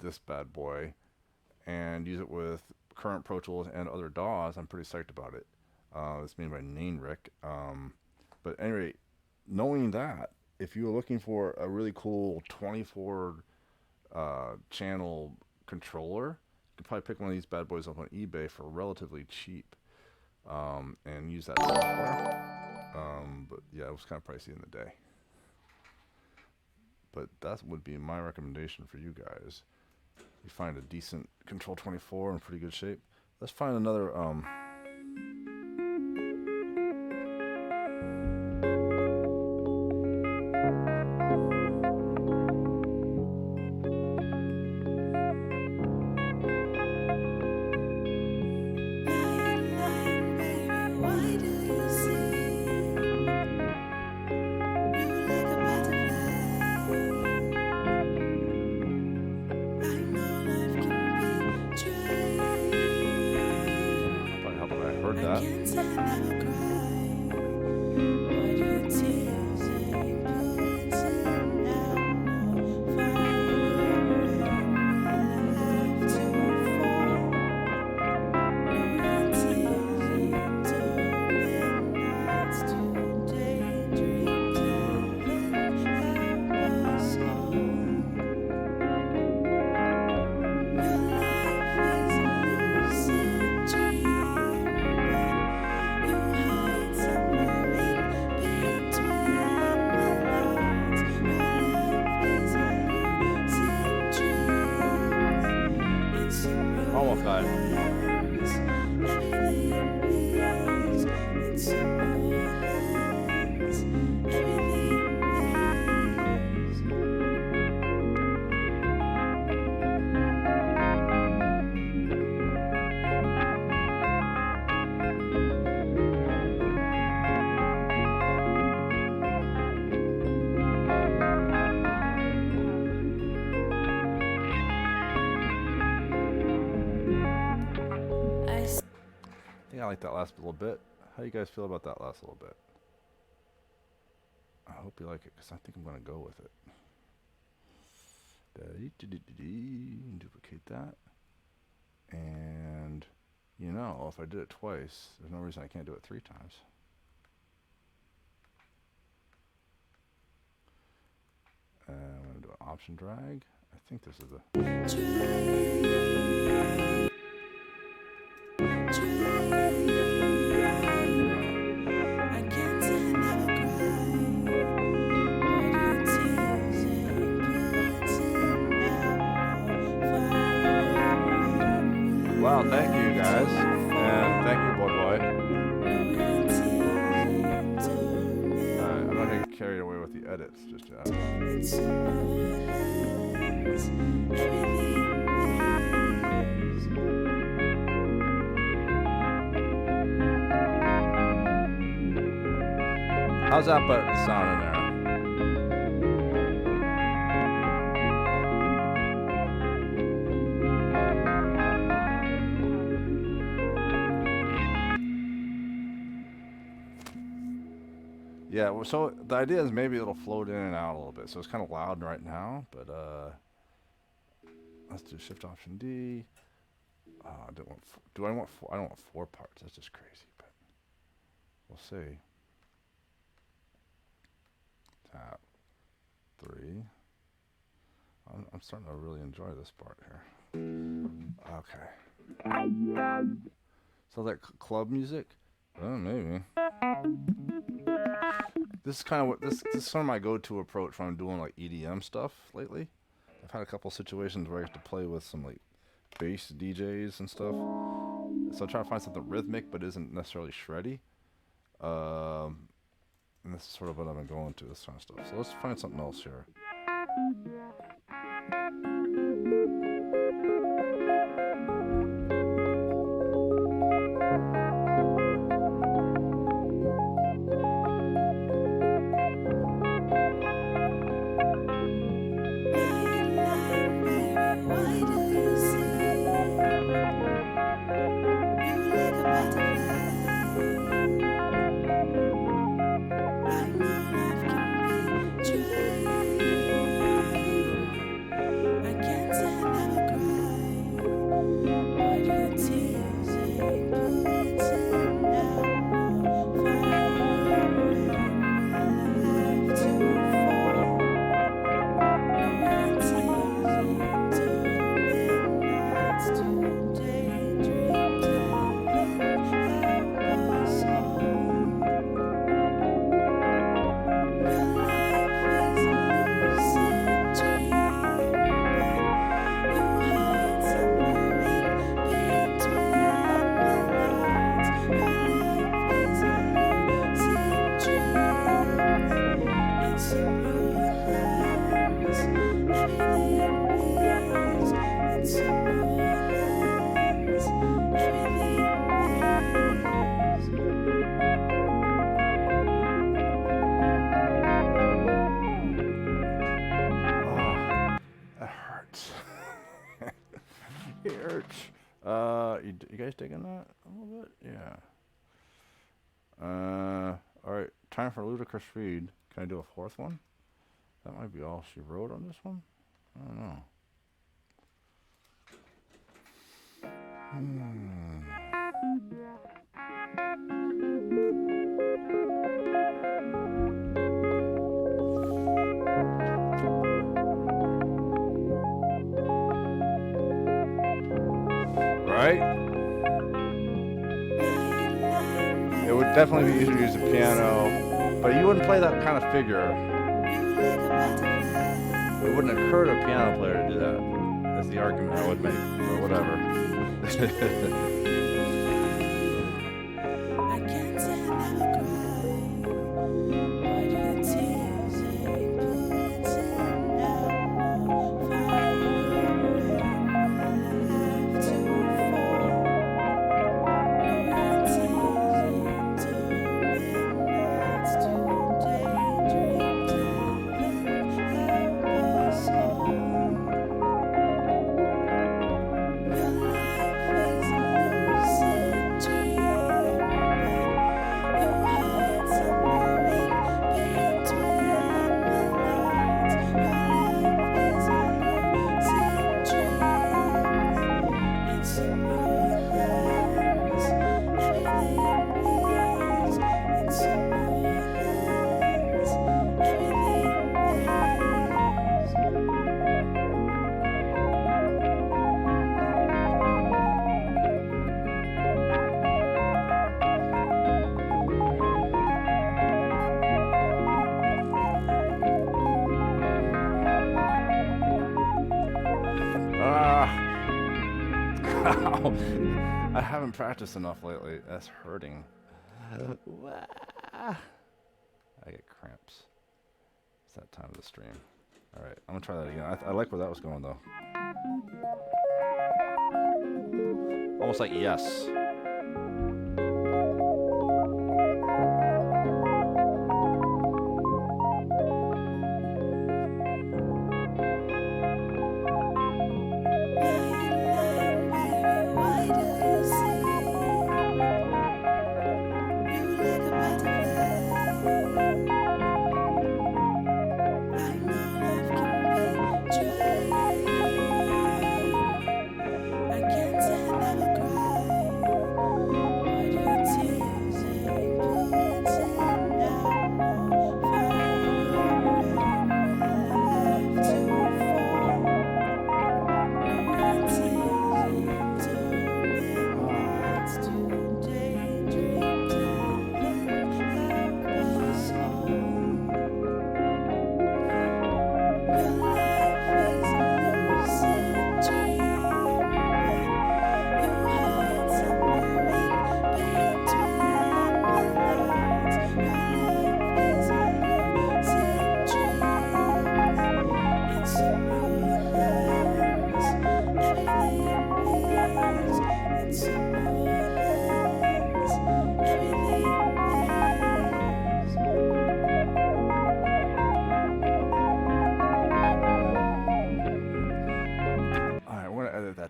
this bad boy and use it with current Pro Tools and other DAWs. I'm pretty psyched about it. It's made by Nainrick. But anyway, knowing that, if you're looking for a really cool 24 channel controller, you can probably pick one of these bad boys up on eBay for relatively cheap and use that software. But yeah, it was kind of pricey in the day. But that would be my recommendation for you guys. You find a decent Control 24 in pretty good shape. Let's find another Line, baby, why do you seem blue like a butterfly? I know life can be trying. probably help if I heard I that. can't say I never cry, but your tears ain't putting out no fire. Will I have to fall? No, your tears ain't turning nights to daydreams. Heaven help us all. Your life is a lucid dream, but you hide I like that last little bit. How you guys feel about that last little bit? I hope you like it, because I think I'm going to go with it. Duplicate that. And, you know, if I did it twice, there's no reason I can't do it 3 times. I'm going to do an option drag. I think this is Wow, thank you guys. And thank you, boy. Alright, I'm not going to get carried away with the edits just yet. How's that button sounding there? Yeah, well, so the idea is maybe it'll float in and out a little bit. So it's kind of loud right now, but let's do Shift Option D. I don't want. I don't want 4 parts. That's just crazy, but we'll see. Tap 3. I'm starting to really enjoy this part here. Okay. So that club music? Maybe. This is kind of what this is sort of my go-to approach when I'm doing like EDM stuff lately. I've had a couple situations where I have to play with some like bass DJs and stuff. So I'm trying to find something rhythmic but isn't necessarily shreddy. And this is sort of what I've been going to, this kind of stuff. So let's find something else here. You guys digging that a little bit? Yeah. Alright, time for ludicrous read. Can I do a 4th one? That might be all she wrote on this one. I don't know. Right? It would definitely be easier to use a piano, but you wouldn't play that kind of figure. It wouldn't occur to a piano player to do that. That's the argument I would make, or whatever. I haven't practiced enough lately. That's hurting. I get cramps. It's that time of the stream. All right, I'm gonna try that again. I like where that was going though. Almost like yes.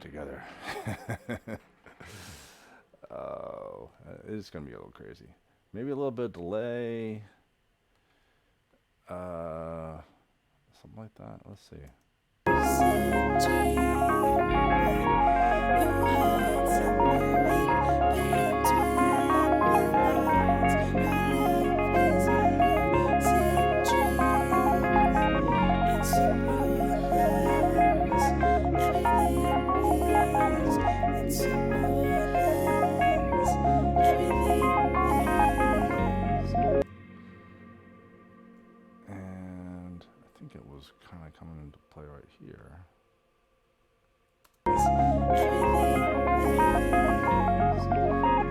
Together. Oh, it's gonna be a little crazy. Maybe a little bit of delay. Something like that. Let's see. And I think it was kind of coming into play right here.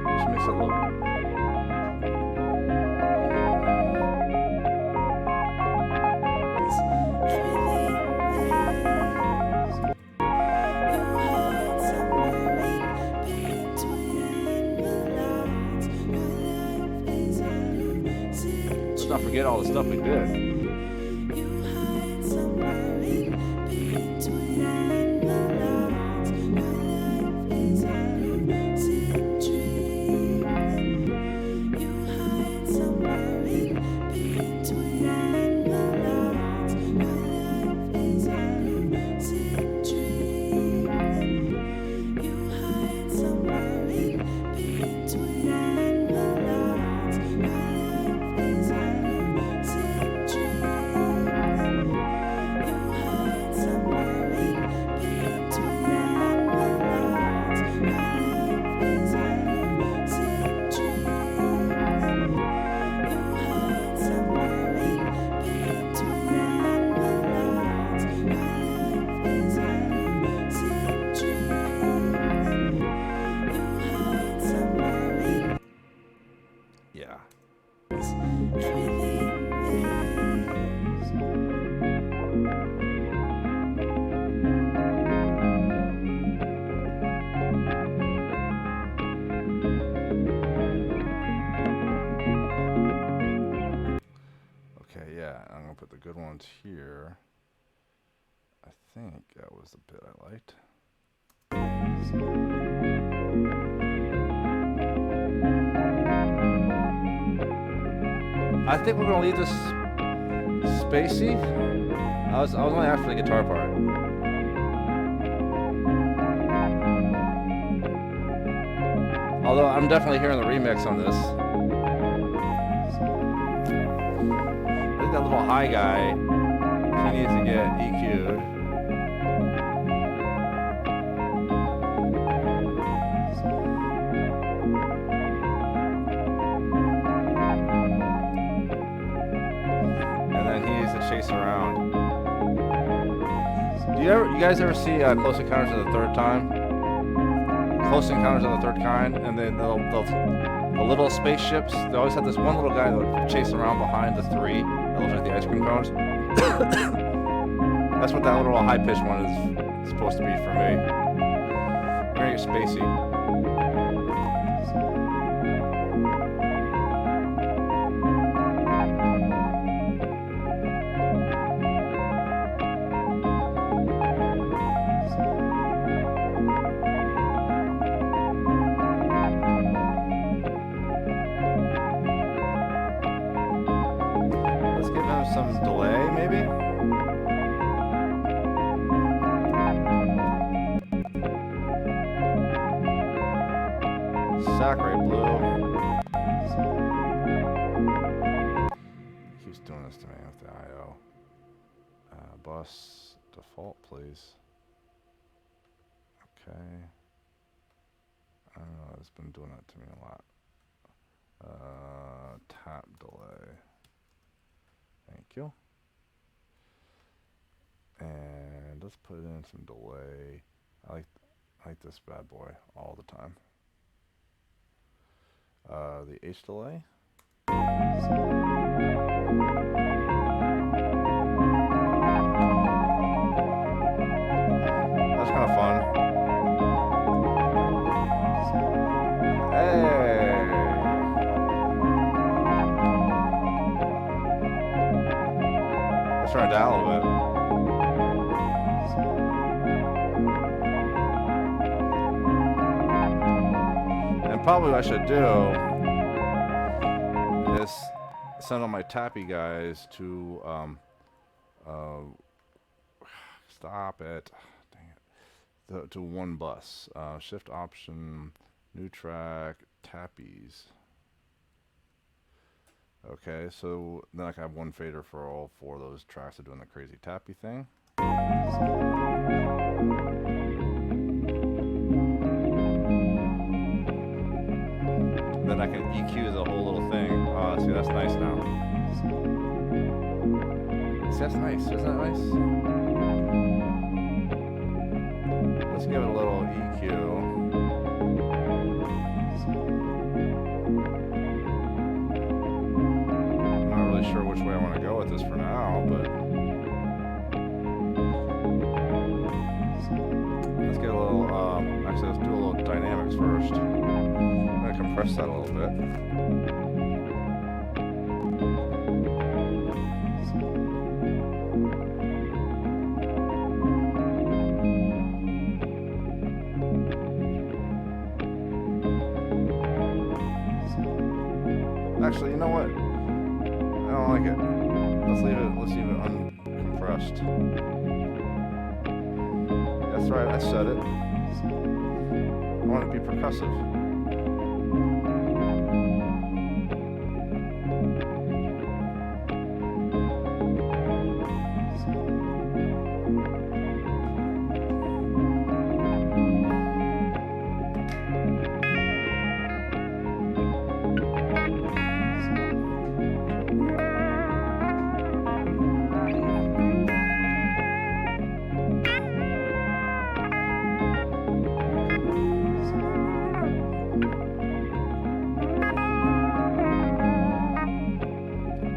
Just makes it a little. Let's not forget all the stuff we did. Good ones here. I think that was the bit I liked. I think we're gonna leave this spacey. I was only after the guitar part. Although I'm definitely hearing the remix on this. That little high guy, he needs to get EQ'd. And then he needs to chase around. Do you guys ever see Close Encounters of the Third Close Encounters of the Third Kind, and then the little spaceships. They always have this one little guy that would chase around behind the three. That looks like the ice cream cones. That's what that little high-pitched one is supposed to be for me. Very spacey. Let's give him some delay, maybe? Sakurai Blue. Keeps doing this to me with the IO. Bus default, please. Okay. I don't know, it's been doing that to me a lot. Tap delay. Thank you. And let's put in some delay. I like this bad boy all the time. The H delay. That's kind of fun. Hey! Let's turn it down a little bit. Probably what I should do is send all my tappy guys to stop it, dang it, to one bus. Shift option, new track, tappies. Okay, so then I can have one fader for all four of those tracks of doing the crazy tappy thing. Then I can EQ the whole little thing. See, that's nice now. See, that's nice. Isn't that nice? Let's give it a little EQ. I'm not really sure which way I want to go with this for now, but let's get a little, actually let's do a little dynamics first. Compress that a little bit. Actually, you know what? I don't like it. Let's leave it uncompressed. That's right, I said it. I want it to be percussive.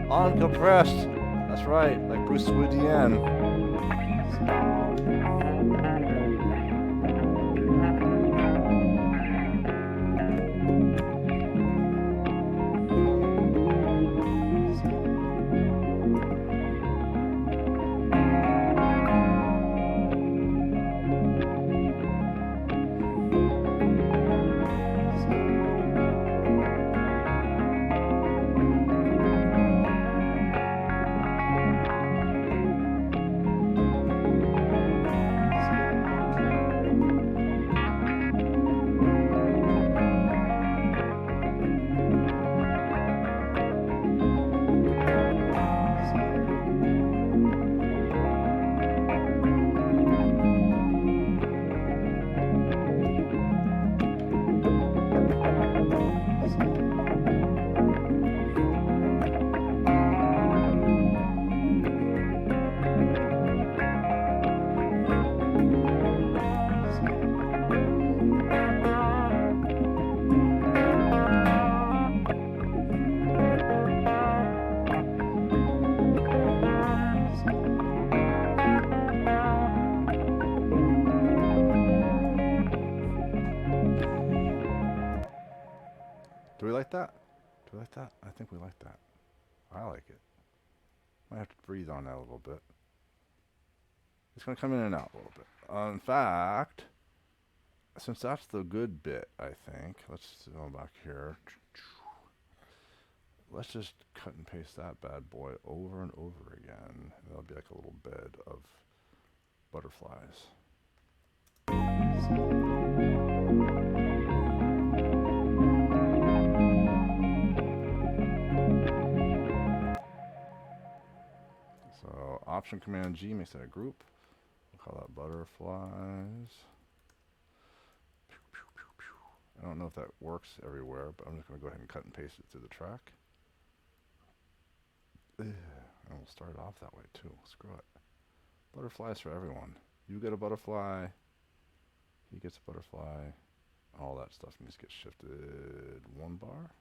Uncompressed. That's right, like Bruce Woodian. We like that? I think we like that. I like it. Might have to breathe on that a little bit. It's going to come in and out a little bit. In fact, since that's the good bit, I think, let's go back here. Let's just cut and paste that bad boy over and over again. That'll be like a little bed of butterflies. So Option Command G makes that a group. We'll call that butterflies. I don't know if that works everywhere, but I'm just going to go ahead and cut and paste it to the track. And we'll start it off that way too. Screw it. Butterflies for everyone. You get a butterfly. He gets a butterfly. All that stuff needs to get shifted one bar.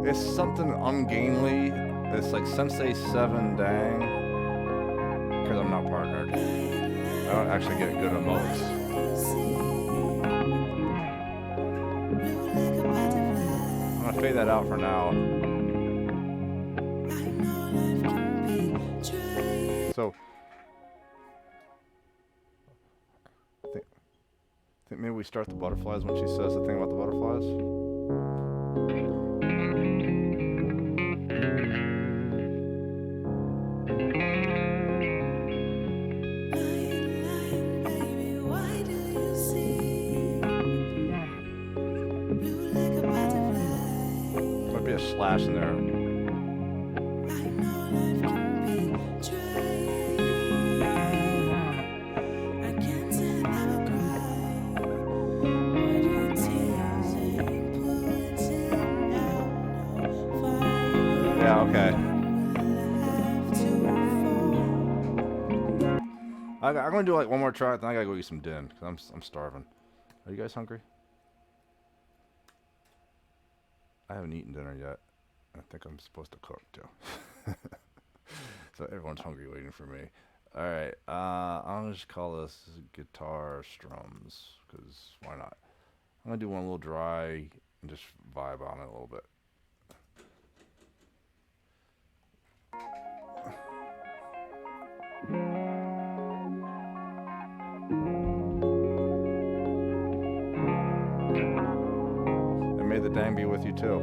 It's something ungainly. It's like Sensei 7 dang. Because I'm not partnered. I don't actually get good emotes. I'm gonna fade that out for now. So I think maybe we start the butterflies when she says the thing about the butterflies. Might be a slash in there. Yeah, okay. I'm gonna do like one more try, then I gotta go eat some din, because I'm starving. Are you guys hungry? I haven't eaten dinner yet. I think I'm supposed to cook too. So everyone's hungry waiting for me. Alright, I'm gonna just call this guitar strums, because why not? I'm gonna do one a little dry and just vibe on it a little bit. And may the dang be with you too.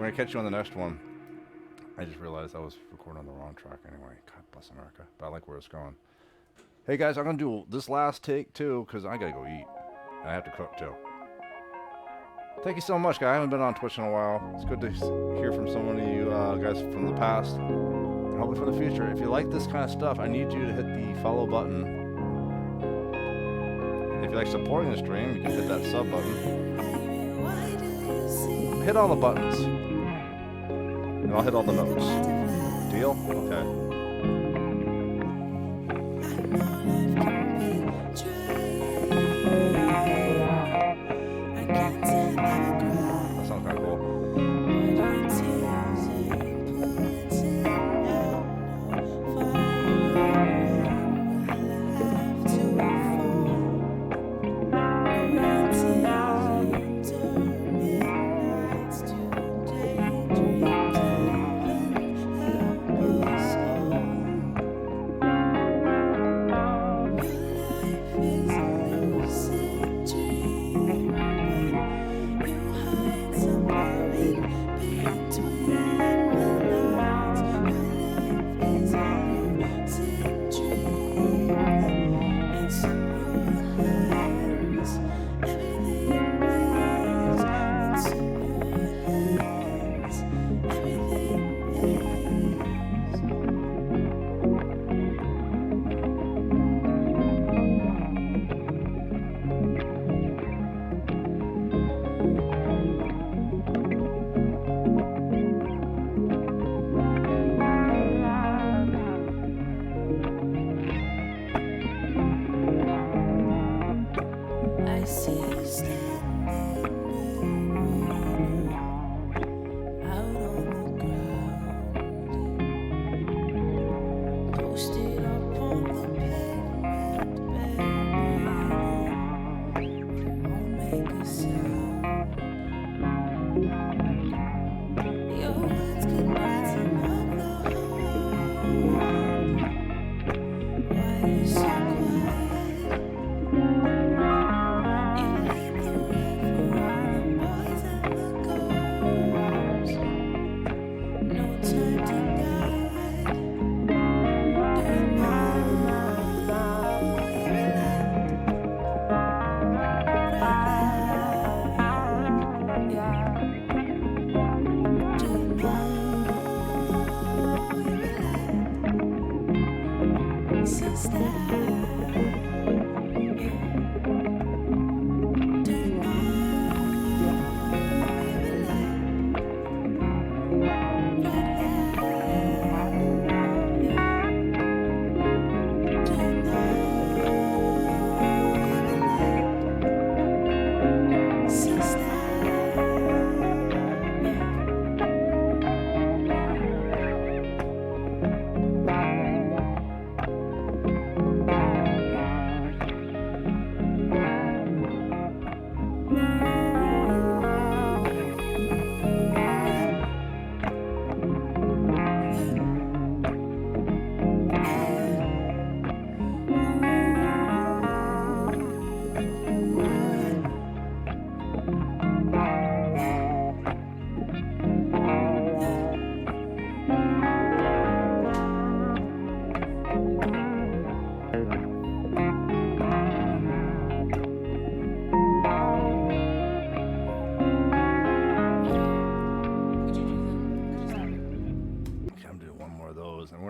We're gonna catch you on the next one. I just realized I was recording on the wrong track anyway. God bless America. But I like where it's going. Hey guys, I'm gonna do this last take too, because I gotta go eat. And I have to cook too. Thank you so much, guys. I haven't been on Twitch in a while. It's good to hear from so many of you guys from the past. And hopefully for the future. If you like this kind of stuff, I need you to hit the follow button. If you like supporting the stream, you can hit that sub button. Hit all the buttons. And I'll hit all the notes. Deal? Okay. That sounds kind of cool.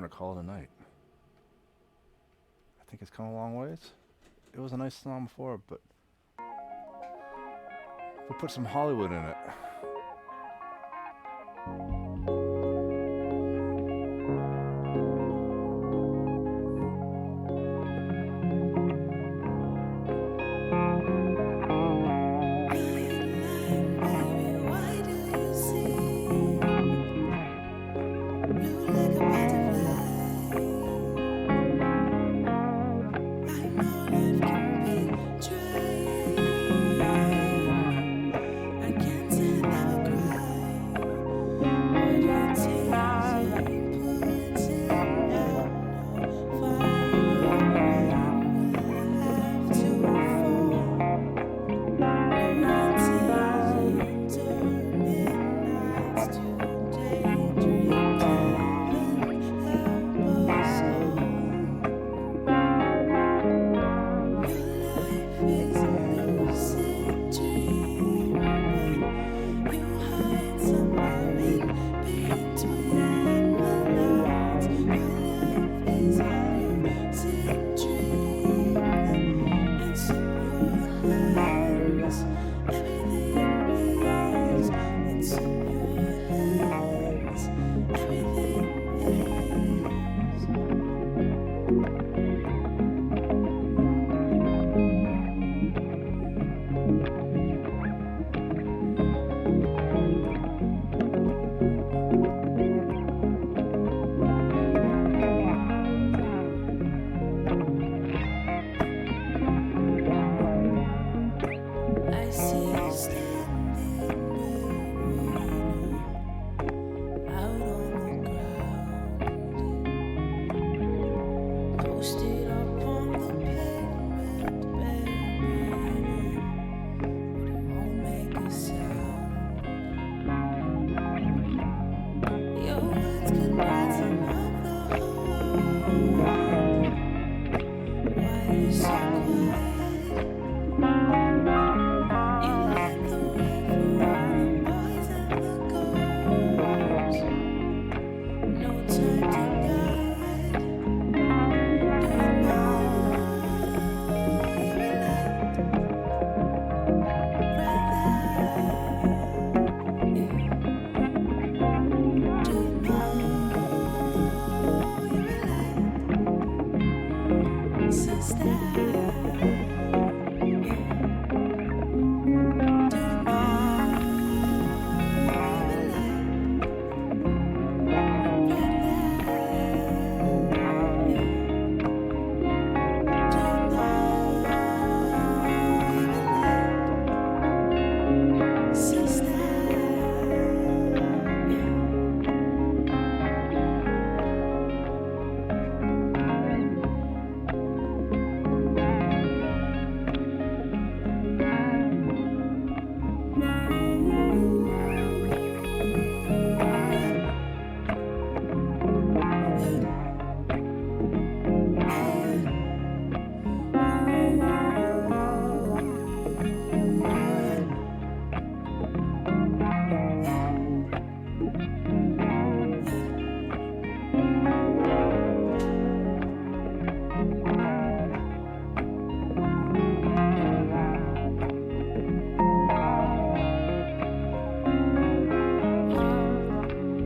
Call it a night. I think it's come a long ways. It was a nice song before, but we'll put some Hollywood in it. I can't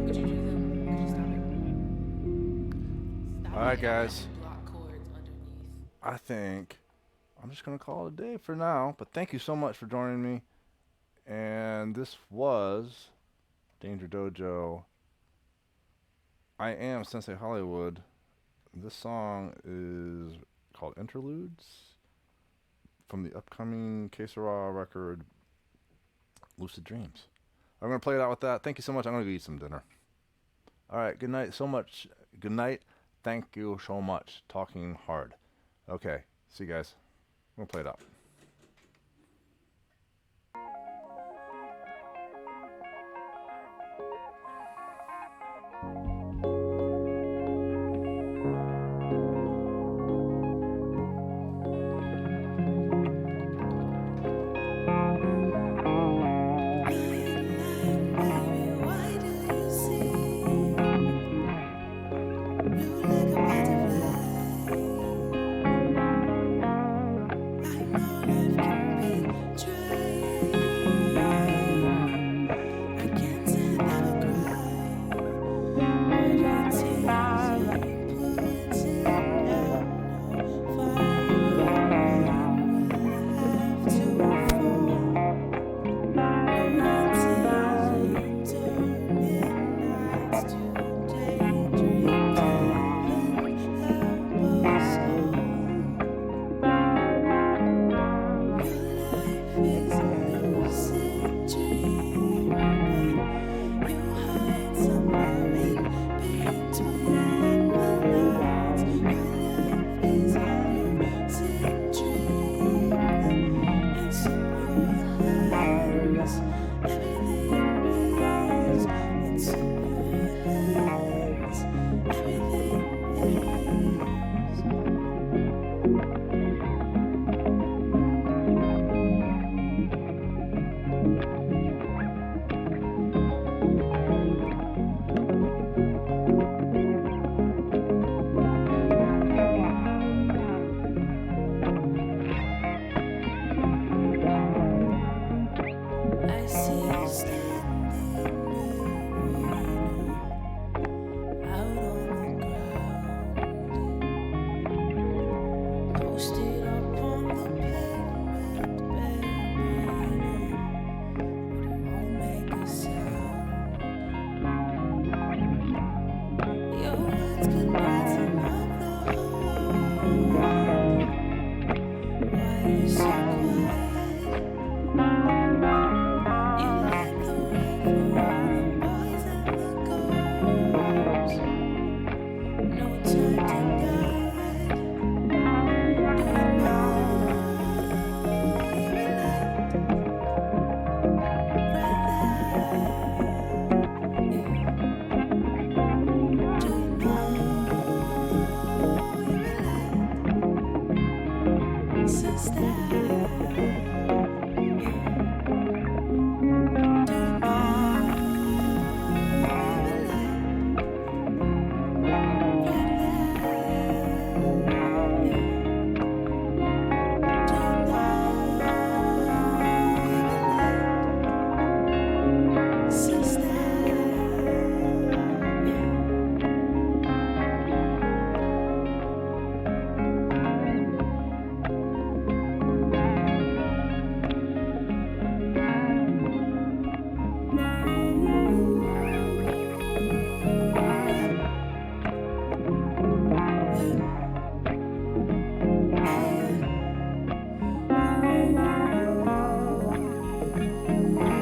Could you do them? Could you stop it? Stop All right, it, and I guys. do block chords underneath. I think I'm just going to call it a day for now. But thank you so much for joining me. And this was Danger Dojo. I am Sensei Hollywood. This song is called Interludes from the upcoming Que Sera record, Lucid Dreams. I'm going to play it out with that. Thank you so much. I'm going to go eat some dinner. All right. Good night so much. Good night. Thank you so much. Talking hard. Okay. See you guys. I'm going to play it out. you.